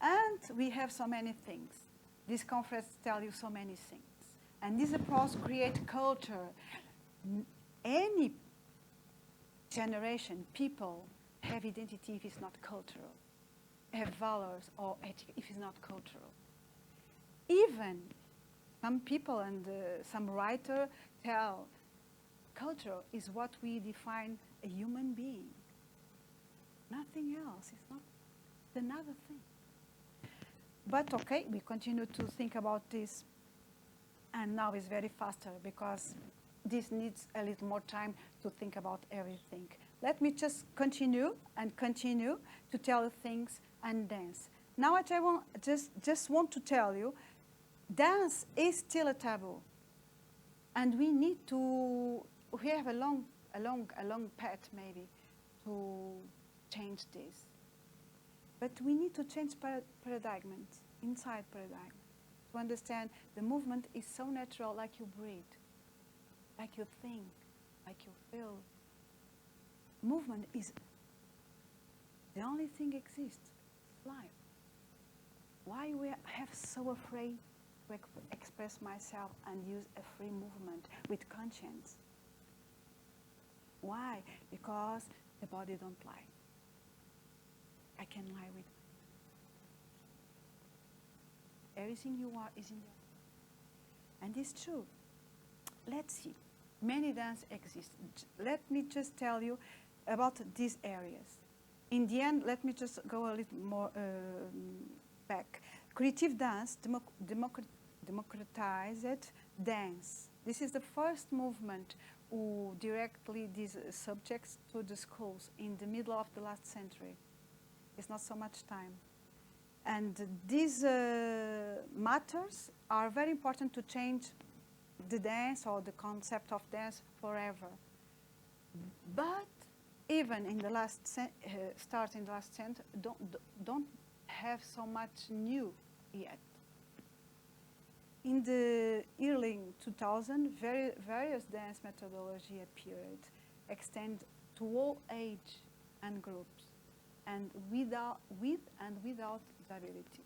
and we have so many things. This conference tells you so many things. And this approach creates culture. Any generation, people have identity if it's not cultural, have values or ethics if it's not cultural. Even some people and some writer tell culture is what we define a human being. Nothing else. It's not another thing. But okay, we continue to think about this, and now it's very faster because this needs a little more time to think about everything. Let me just continue to tell things and dance. Now what I just want to tell you, dance is still a taboo. And we need to, we have a long path maybe to change this. But we need to change paradigms, inside paradigm, to understand the movement is so natural, like you breathe, like you think, like you feel. Movement is the only thing exists, life. Why we have so afraid to express myself and use a free movement with conscience? Why? Because the body don't lie. I can lie with everything you are is in your. And it's true. Let's see. Many dance exist. Let me just tell you about these areas. In the end, let me just go a little more back. Creative dance democratized dance. This is the first movement who directly these subjects to the schools in the middle of the last century. It's not so much time. And these matters are very important to change the dance or the concept of dance forever. But even in the last start in the last century, don't have so much new yet. In the early 2000s, various dance methodology appeared, extend to all age and groups, and with and without disability.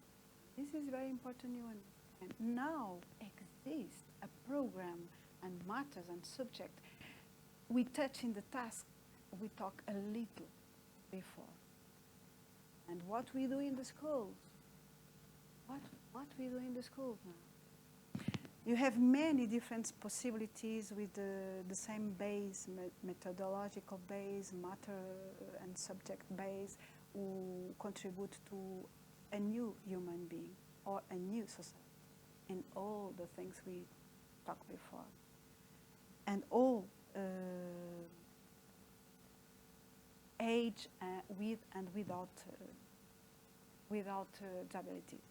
This is very important you understand. Now exists a program and matters and subject. We touch in the task, we talk a little before. And what we do in the schools? What we do in the schools now? You have many different possibilities with the same base, methodological base, matter and subject base, who contribute to a new human being or a new society in all the things we talked before. And all age with and without disability.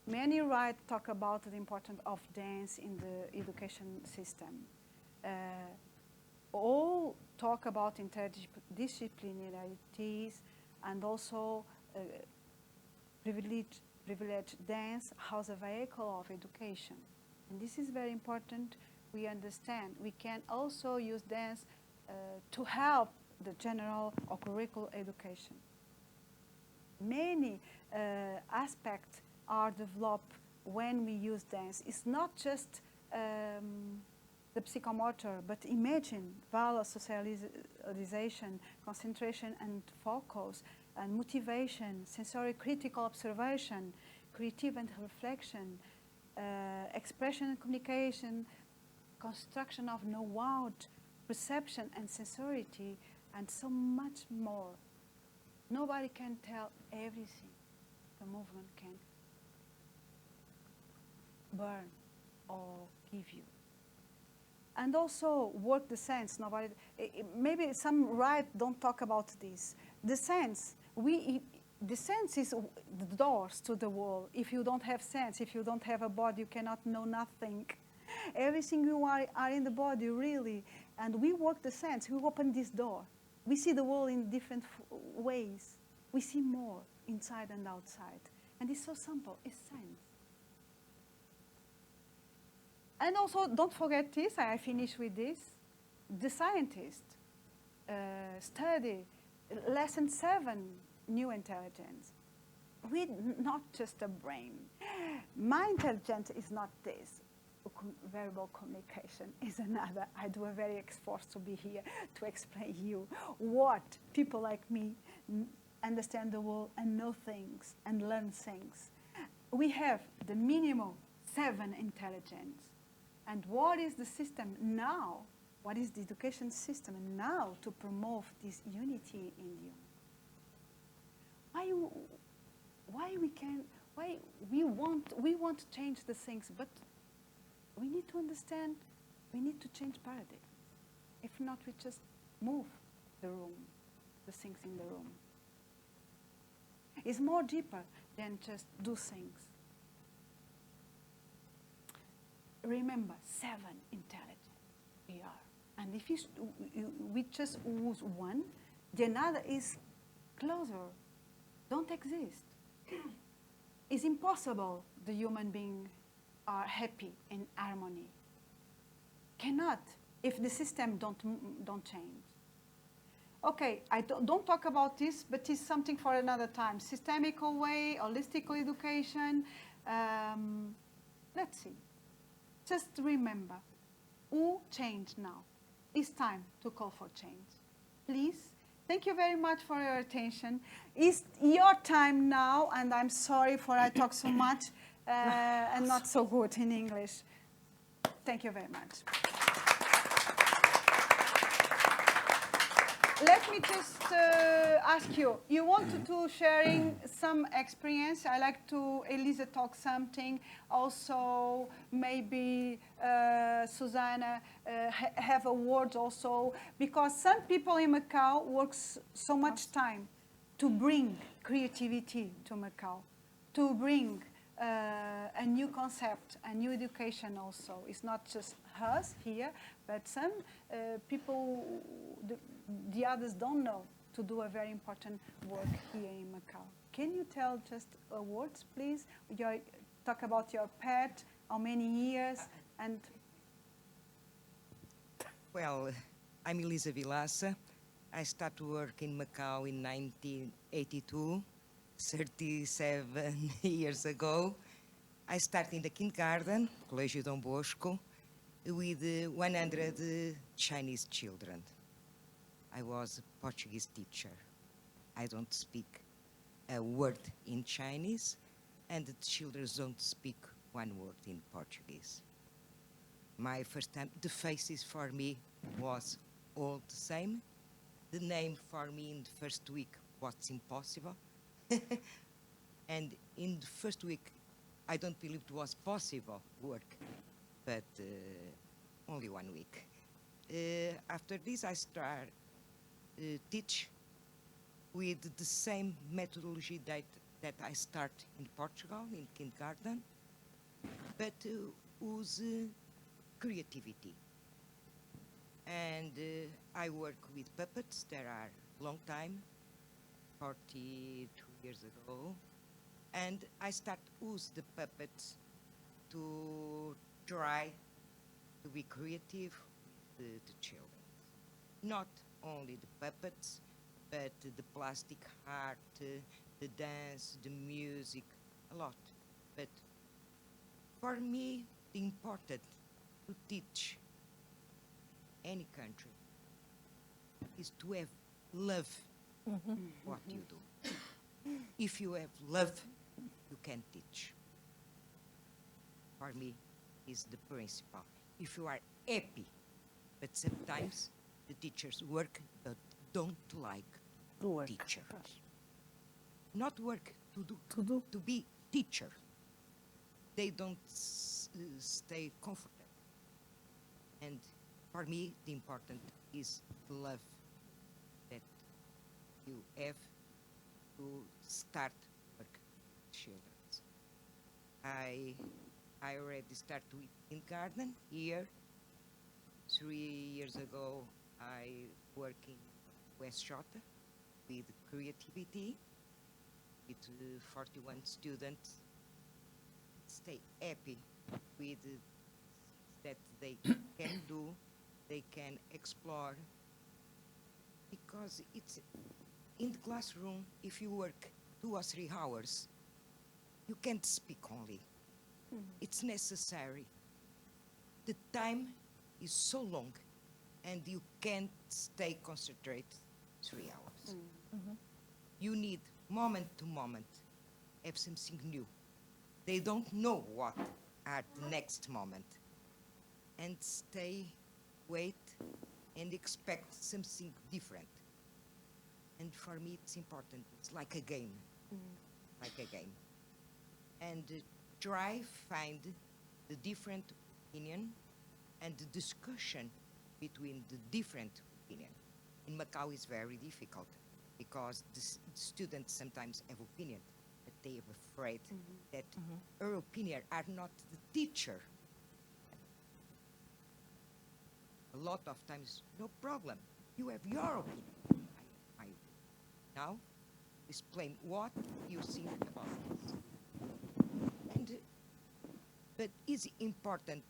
Many talk about the importance of dance in the education system. All talk about interdisciplinarities and also privilege dance as a vehicle of education. And this is very important. We understand we can also use dance to help the general or curricular education. Many aspects are developed when we use dance. It's not just the psychomotor, but imagine valor, socialization, concentration and focus, and motivation, sensory critical observation, creative and reflection, expression and communication, construction of know-how, perception and sensority, and so much more. Nobody can tell everything the movement can burn or give you. And also work the sense. Nobody, maybe some don't talk about this. The sense, the sense is the doors to the world. If you don't have sense, if you don't have a body, you cannot know nothing. Everything you are in the body, really. And we work the sense. We open this door. We see the world in different ways. We see more inside and outside. And it's so simple. It's sense. And also, don't forget this. I finish with this. The scientists study lesson 7, new intelligence. With not just a brain. My intelligence is not this. Verbal communication is another. I do a very effort to be here to explain you what people like me understand the world and know things and learn things. We have the minimum 7 intelligence. And what is the system now? What is the education system now to promote this unity in you? Why we want to change the things, but we need to understand, we need to change paradigm. If not, we just move the room, the things in the room. It's more deeper than just do things. Remember, 7 intelligent we are. And if we just lose one, the another is closer, don't exist. It's impossible the human being are happy in harmony. Cannot if the system don't change. Okay, I don't talk about this, but it's something for another time. Systemical way, holistic education. Let's see. Just remember, who changed now? It's time to call for change. Please, thank you very much for your attention. It's your time now, and I'm sorry for I talk so much and not so good in English. Thank you very much. Let me just ask you, you wanted to sharing some experience. I like to, Elisa talk something. Also, maybe Susanna have a word also. Because some people in Macau works so much time to bring creativity to Macau, to bring a new concept, a new education also. It's not just us here, but some people, the others don't know to do a very important work here in Macau. Can you tell just words, please? Talk about your pet, how many years, and... Well, I'm Elisa Vilaça. I started to work in Macau in 1982, 37 years ago. I started in the kindergarten, Colégio Dom Bosco, with 100 Chinese children. I was a Portuguese teacher. I don't speak a word in Chinese, and the children don't speak one word in Portuguese. My first time, the faces for me was all the same. The name for me in the first week was impossible. And in the first week, I don't believe it was possible work, but only 1 week. After this, I start teach with the same methodology that I start in Portugal, in kindergarten, but use creativity. And I work with puppets. There are long time, 42 years ago, and I start use the puppets to try to be creative with the children. Not only the puppets, but the plastic art, the dance, the music, a lot. But for me, the important to teach any country is to have love what you do. If you have love, you can teach. For me, is the principle. If you are happy, but sometimes the teachers work but don't like Work. teacher. Not work to be teacher. They don't stay comfortable. And for me, the important is the love that you have to start work with children. I already started with kindergarten here. 3 years ago, I work in West Jota with creativity with 41 students. Stay happy with that they can do, they can explore, because it's in the classroom. If you work 2 or 3 hours, you can't speak only. It's necessary. The time is so long, and you can't stay concentrated 3 hours. You need moment to moment, have something new. They don't know what are the next moment. And stay, wait, and expect something different. And for me, it's important. It's like a game, like a game. And try find the different opinion and the discussion between the different opinion. In Macau, it's very difficult because the students sometimes have opinion, but they are afraid that her opinion are not the teacher. A lot of times, no problem. You have your opinion. I now explain what you think about this. And, but it's important,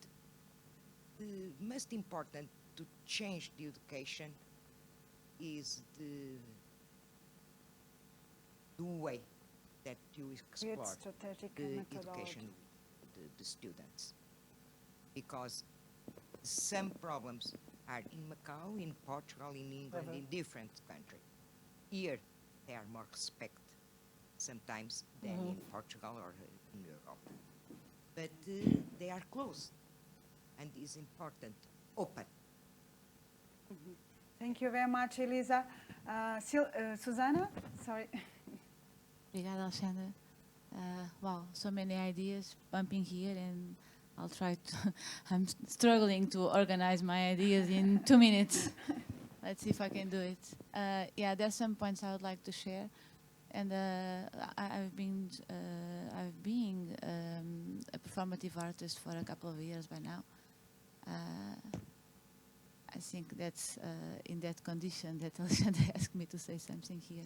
the most important to change the education is the way that you explore strategic the methodology. education with the students. Because some problems are in Macau, in Portugal, in England, in different countries. Here, they are more respect sometimes than in Portugal or in Europe. But they are close, and it's important, open. Thank you very much, Elisa. Susanna, sorry. Obrigada, Alexandra. Wow, so many ideas pumping here, and I'll try to. I'm struggling to organize my ideas in 2 minutes. Let's see if I can do it. Yeah, there's some points I would like to share, and I've been a performative artist for a couple of years by now. I think that's in that condition that Alexandra asked me to say something here.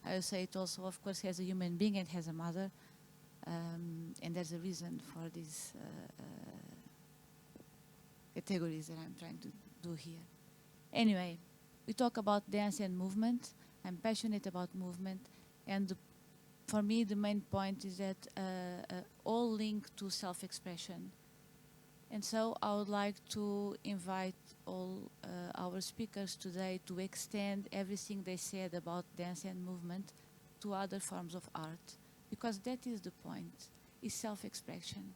I will say it also, of course, as a human being and has a mother, and there's a reason for these categories that I'm trying to do here. Anyway, we talk about dance and movement. I'm passionate about movement, and for me, the main point is that all linked to self-expression. And so I would like to invite all our speakers today to extend everything they said about dance and movement to other forms of art, because that is the point, is self-expression.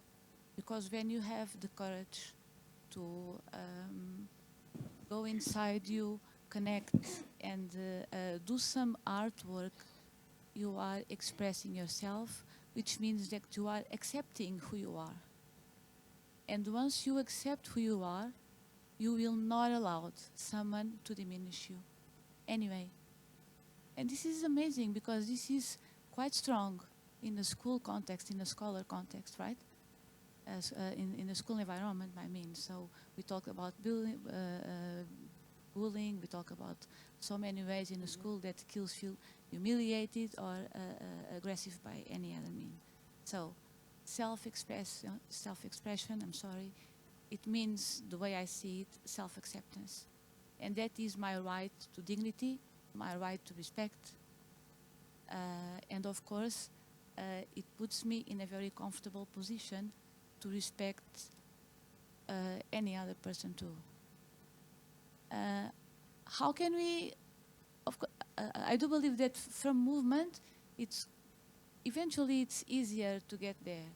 Because when you have the courage to go inside you, connect, and do some artwork, you are expressing yourself, which means that you are accepting who you are. And once you accept who you are, you will not allow someone to diminish you. Anyway, and this is amazing because this is quite strong in the school context, in the scholar context, right? As, in the school environment, I mean. So we talk about bullying, we talk about so many ways in the school that kids feel humiliated or aggressive by any other mean. So self-expression, I'm sorry, it means, the way I see it, self-acceptance. And that is my right to dignity, my right to respect. And of course, it puts me in a very comfortable position to respect any other person too. How can we, I do believe that from movement, eventually it's easier to get there.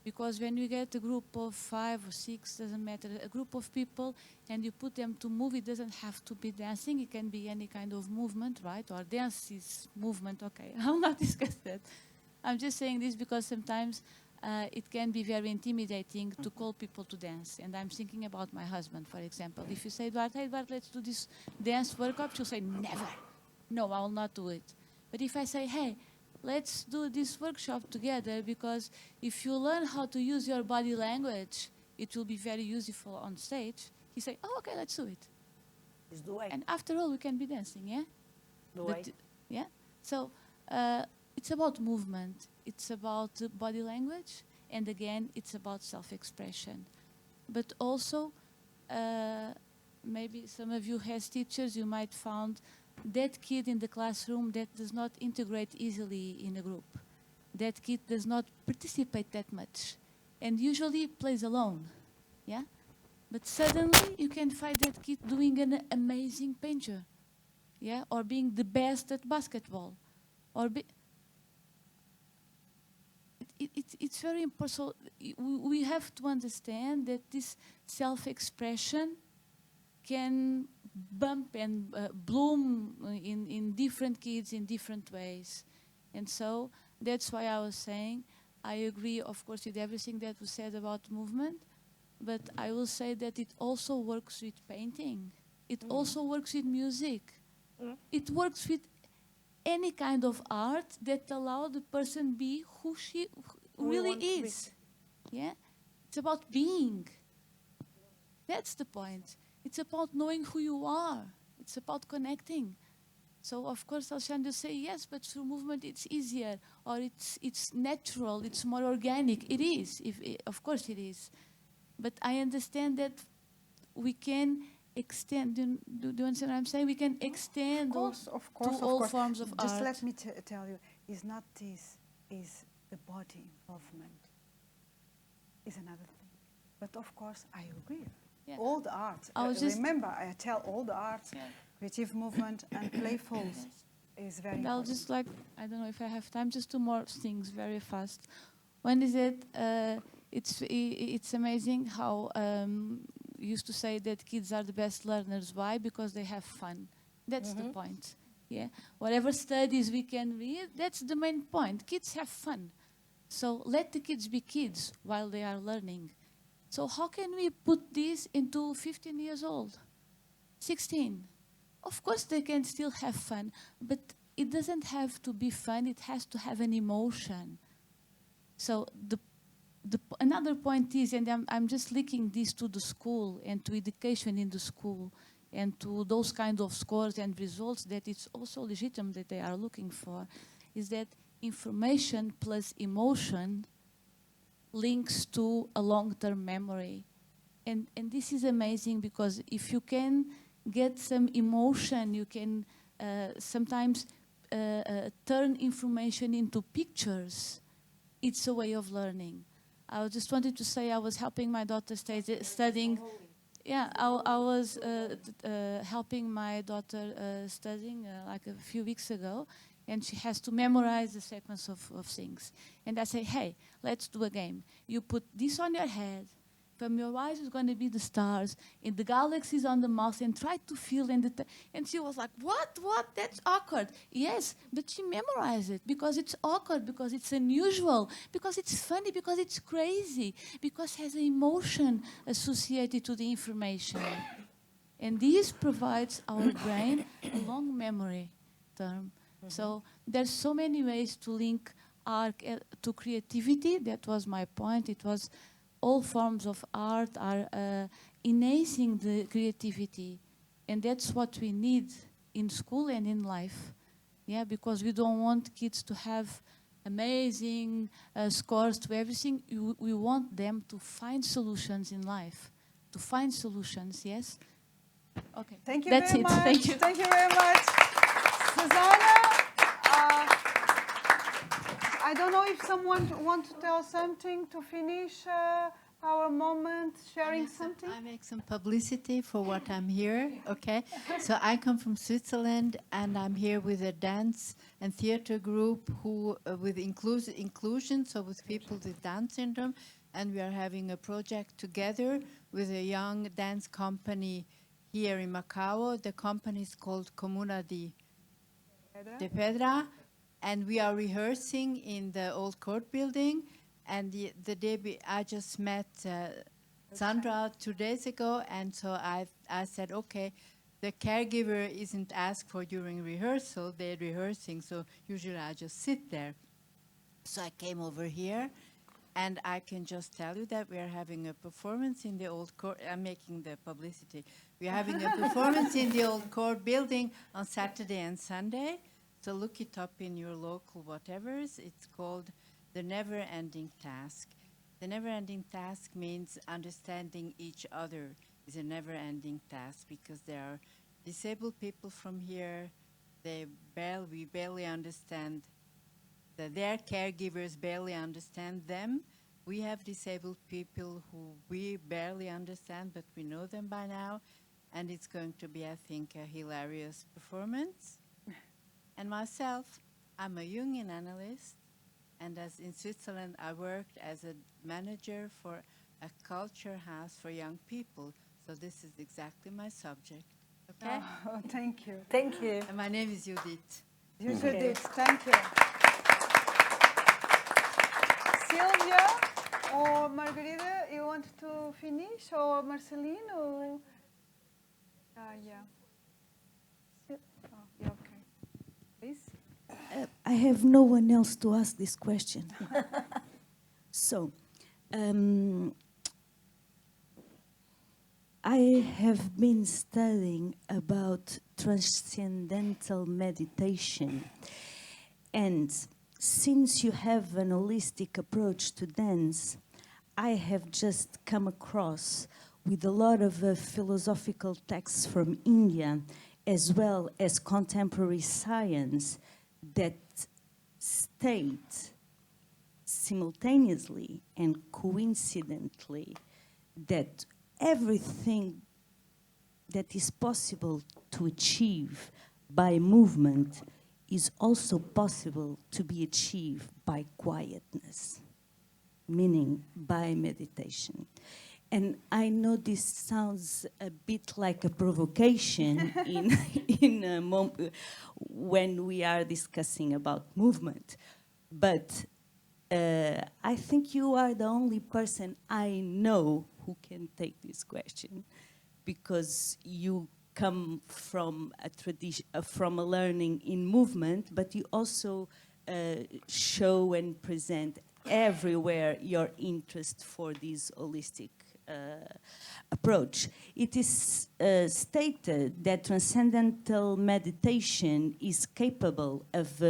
Because when you get a group of 5 or 6, doesn't matter, a group of people, and you put them to move, it doesn't have to be dancing, it can be any kind of movement, right? Or dance is movement, okay, I'll not discuss that. I'm just saying this because sometimes it can be very intimidating to call people to dance. And I'm thinking about my husband, for example. If you say, Edward, hey, Edward, let's do this dance workshop, she'll say, never. No, I will not do it. But if I say, hey, let's do this workshop together, because if you learn how to use your body language, it will be very useful on stage. He say, oh, okay, let's do it. It's the way. And after all, we can be dancing, yeah? The way. Yeah? So it's about movement. It's about body language. And again, it's about self-expression. But also, maybe some of you as teachers, you might find that kid in the classroom that does not integrate easily in a group. That kid does not participate that much and usually plays alone, yeah? But suddenly you can find that kid doing an amazing painter, yeah? Or being the best at basketball. Or it's very important. So we have to understand that this self-expression can bump and bloom in different kids in different ways. And so that's why I was saying, I agree, of course, with everything that was said about movement, but I will say that it also works with painting. It also works with music. It works with any kind of art that allow the person be who she really want to be. is. Yeah, it's about being. That's the point. It's about knowing who you are. It's about connecting. So of course, Alexandre say yes, but through movement it's easier, or it's natural, it's more organic. It is, of course it is. But I understand that we can extend. Do you understand what I'm saying? We can extend Of course, to all forms of Just art. let me tell you, is not this, is the body movement, is another thing. But of course, I agree. Yeah. All the art, I was just- remember, I tell all the arts, Yeah. creative movement and playful is very And I'll important. just I don't know if I have time, just two more things very fast. One is that it's amazing how used to say that kids are the best learners. Why? Because they have fun. That's the point. Yeah. Whatever studies we can read, that's the main point. Kids have fun. So let the kids be kids while they are learning. So how can we put this into 15 years old, 16? Of course they can still have fun, but it doesn't have to be fun. It has to have an emotion. So another point is, and I'm just linking this to the school and to education in the school and to those kind of scores and results that it's also legitimate that they are looking for, is that information plus emotion links to a long-term memory. And this is amazing because if you can get some emotion, you can sometimes turn information into pictures. It's a way of learning. I just wanted to say I was helping my daughter studying. Yeah, I was helping my daughter studying like a few weeks ago, and she has to memorize the sequence of things. And I say, hey, let's do a game. You put this on your head. From your eyes is going to be the stars, and the galaxies on the mouth, and try to feel. And she was like, what? That's awkward. Yes, but she memorized it because it's awkward, because it's unusual, because it's funny, because it's crazy, because it has an emotion associated to the information. And this provides our brain a long memory term. So there's so many ways to link art to creativity. That was my point. It was all forms of art are enhancing the creativity. And that's what we need in school and in life. Yeah, because we don't want kids to have amazing scores to everything. We want them to find solutions in life. To find solutions, yes? Okay. Thank you That's very it. much. Thank you. Thank you very much. Susanna, I don't know if someone wants to tell something to finish our moment, sharing something. I make some publicity for what I'm here, okay? So I come from Switzerland, and I'm here with a dance and theater group who with inclusion, so with people with Down syndrome, and we are having a project together with a young dance company here in Macau. The company is called Comuna de Pedra, and we are rehearsing in the old court building. And the day I just met Sandra 2 days ago, and so I said, okay, the caregiver isn't asked for during rehearsal, they're rehearsing, so usually I just sit there. So I came over here, and I can just tell you that we are having a performance in the old court. I'm making the publicity. We are having a performance in the old court building on Saturday and Sunday. So look it up in your local whatevers. It's called The Never-Ending Task. The never-ending task means understanding each other is a never-ending task, because there are disabled people from here. We barely understand their caregivers barely understand them. We have disabled people who we barely understand, but we know them by now. And it's going to be, I think, a hilarious performance. And myself, I'm a Jungian analyst. And as in Switzerland, I worked as a manager for a culture house for young people. So this is exactly my subject. Okay? Oh, thank you. Thank you. And my name is Judith. You did. Thank you. Sylvia or Margarida, you want to finish? Or Marcelino? Yeah. Oh, yeah, okay. Please. I have no one else to ask this question. So, I have been studying about transcendental meditation. And since you have an holistic approach to dance, I have just come across with a lot of philosophical texts from India, as well as contemporary science, that state simultaneously and coincidentally that everything that is possible to achieve by movement is also possible to be achieved by quietness, meaning by meditation. And I know this sounds a bit like a provocation when we are discussing about movement, but I think you are the only person I know who can take this question, because you come from a tradition, from a learning in movement, but you also show and present everywhere your interest for this holistic approach. It is stated that transcendental meditation is capable of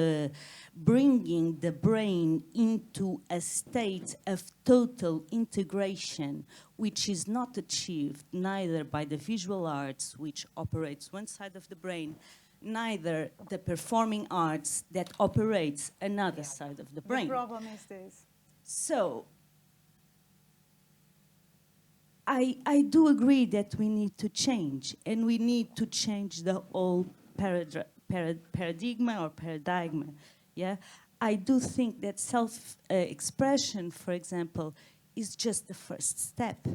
bringing the brain into a state of total integration, which is not achieved neither by the visual arts, which operates one side of the brain, neither the performing arts that operates another side of the brain. The problem is this. So, I do agree that we need to change, and we need to change the whole paradigm or paradigm. Yeah, I do think that self-expression, for example, is just the first step.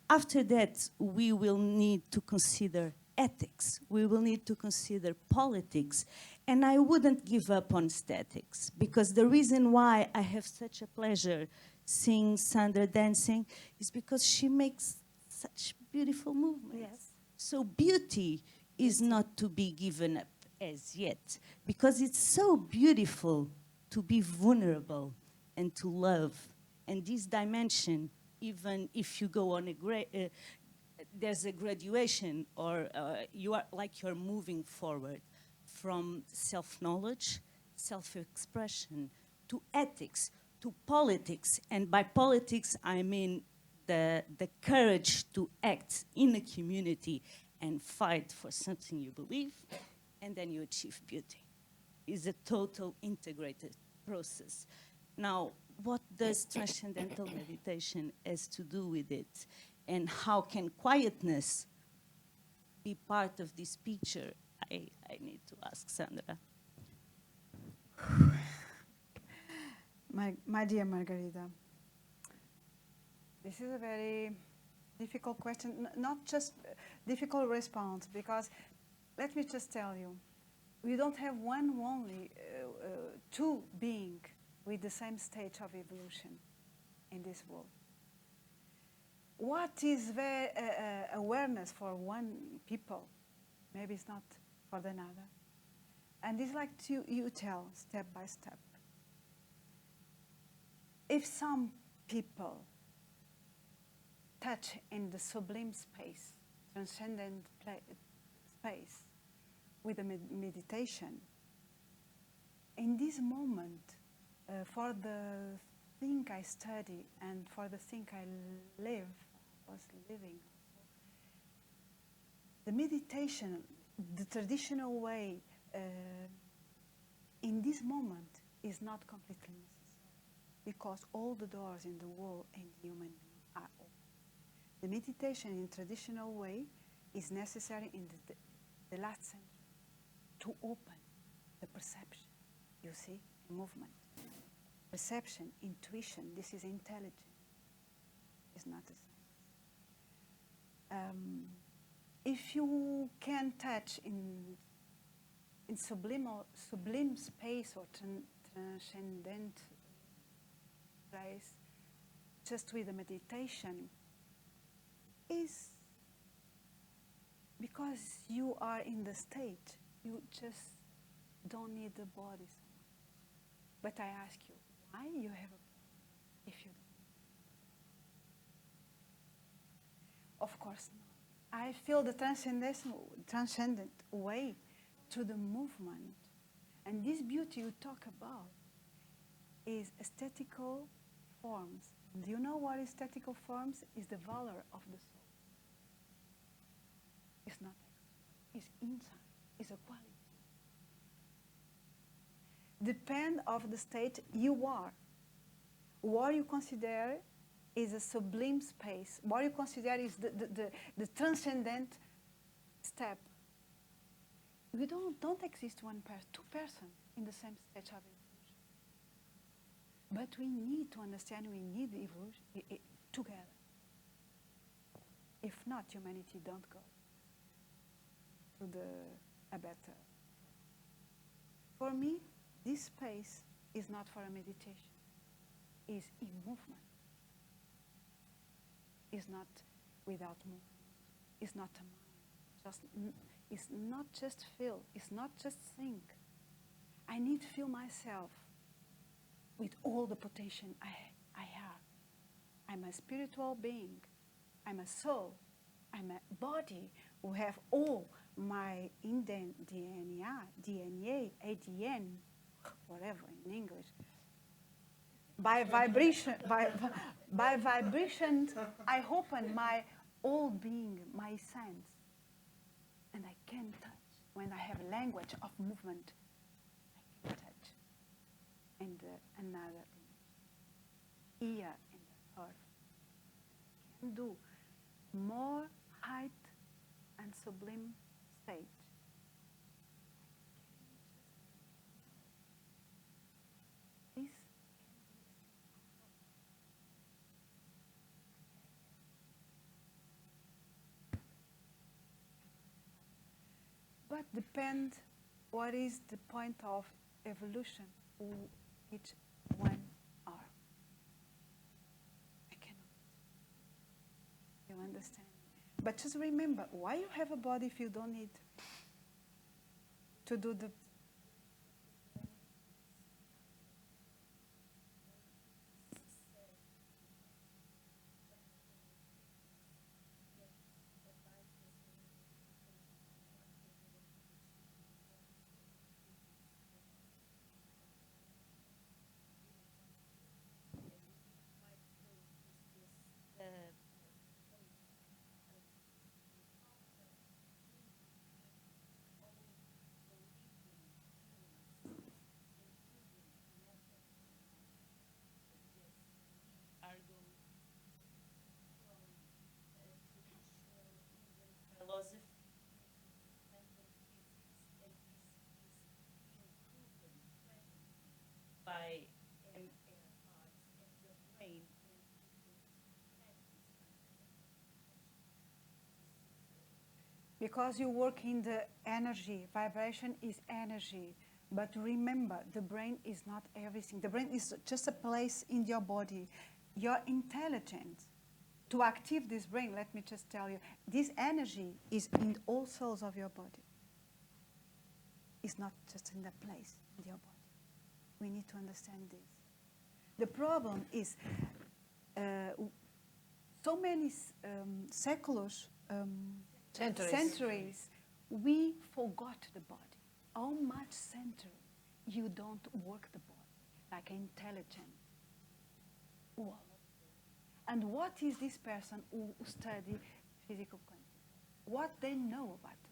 After that, we will need to consider ethics. We will need to consider politics. And I wouldn't give up on aesthetics, because the reason why I have such a pleasure seeing Sandra dancing is because she makes such beautiful movements. Yes. So beauty is not to be given up as yet, because it's so beautiful to be vulnerable and to love. And this dimension, even if you go on there's a graduation, or you're moving forward from self-knowledge, self-expression, to ethics, to politics. And by politics, I mean the courage to act in a community and fight for something you believe, and then you achieve beauty. It's a total integrated process. Now, what does transcendental meditation has to do with it? And how can quietness be part of this picture? I need to ask Sandra. My dear Margarita, this is a very difficult question, not just difficult response, because let me just tell you, we don't have one only, two beings with the same stage of evolution in this world. What is awareness for one people, maybe it's not for another. And it's like you tell step by step. If some people touch in the sublime space, transcendent space, with a meditation, in this moment, for the thing I study and for the thing I was living, the meditation, the traditional way, in this moment is not completely necessary, because all the doors in the world and the human being are open. The meditation in traditional way is necessary in the last century to open the perception, you see, movement. Perception, intuition, this is intelligence. It's not the same. If you can touch in sublime space or transcendent place, just with the meditation, is because you are in the state. You just don't need the body so much. But I ask you, why you have a body if you don't? Of course not. I feel the transcendent way to the movement. And this beauty you talk about is aesthetical forms. Do you know what aesthetical forms? Is the valor of the soul. It's not external. It's inside. It's a quality. Depend of the state you are. What you consider is a sublime space. What you consider is the transcendent step. We don't exist one person, two persons in the same stage of evolution. But we need to understand we need evolution together. If not, humanity don't go to a better. For me, this space is not for a meditation. It's in movement. It's not without movement. It's not a mind. It's not just feel. It's not just think. I need to feel myself with all the potential I have. I'm a spiritual being. I'm a soul. I'm a body who have all my DNA, ADN, whatever in English. By vibration, by vibration, I open my whole being, my sense, and I can touch. When I have language of movement, I can touch. And another image, here in the earth, can do more height and sublime stage. This but depend what is the point of evolution who each one are. I cannot. You understand? But just remember, why you have a body if you don't need to do the by because you work in the energy. Vibration is energy. But remember, the brain is not everything. The brain is just a place in your body. Your intelligence, to activate this brain, let me just tell you, this energy is in all cells of your body. It's not just in the place in your body. We need to understand this. The problem is so many centuries, we forgot the body. How much century you don't work the body like intelligent? Wow. And what is this person who study physical quantum? What they know about the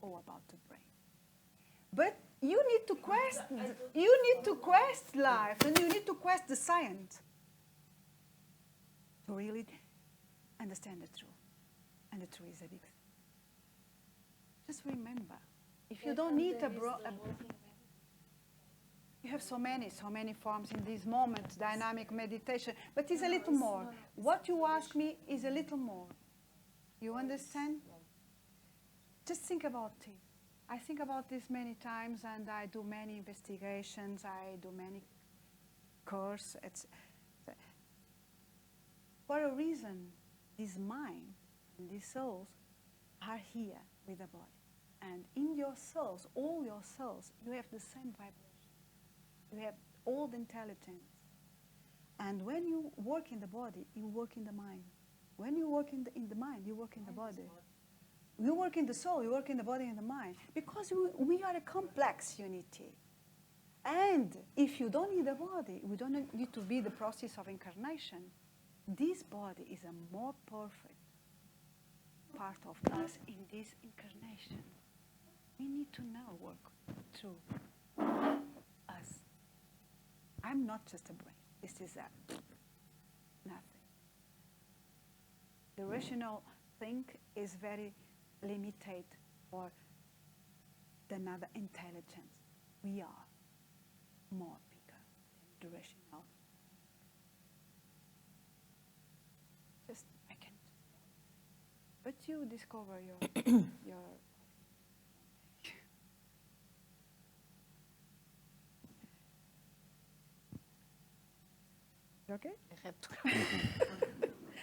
body or about the brain? But you need to quest life, and you need to quest the science to really understand the truth. And the truth is a big thing. Just remember, if you don't need you have so many forms in this moment, dynamic meditation, but it's a little more. What you ask me is a little more. You understand? Just think about it. I think about this many times, and I do many investigations, I do many courses. For a reason, this mind and these souls are here with the body. And in your cells, all your cells, you have the same vibration. You have all the intelligence. And when you work in the body, you work in the mind. When you work in the mind, you work in the body. You work in the soul, you work in the body and the mind. Because we are a complex unity. And if you don't need a body, we don't need to be the process of incarnation. This body is a more perfect part of us in this incarnation. We need to now work through us. I'm not just a brain. This is nothing. The rational think is very limited for than other intelligence. We are more bigger than the rational. Just I can. But you discover your. Okay?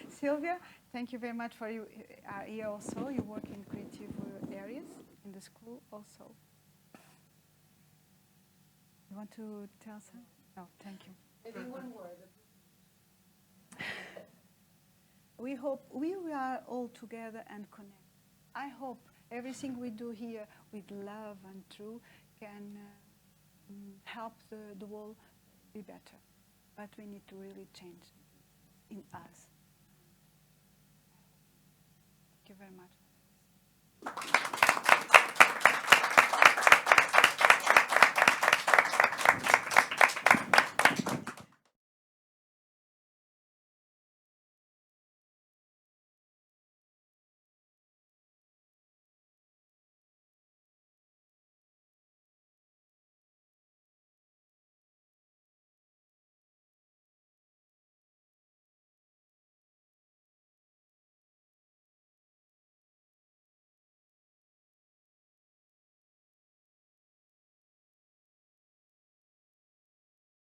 Sylvia, thank you very much for you are here also. You work in creative areas in the school also. You want to tell something? No, thank you. Maybe one word. We hope we are all together and connect. I hope everything we do here with love and truth can help the world be better. But we need to really change in us. Thank you very much.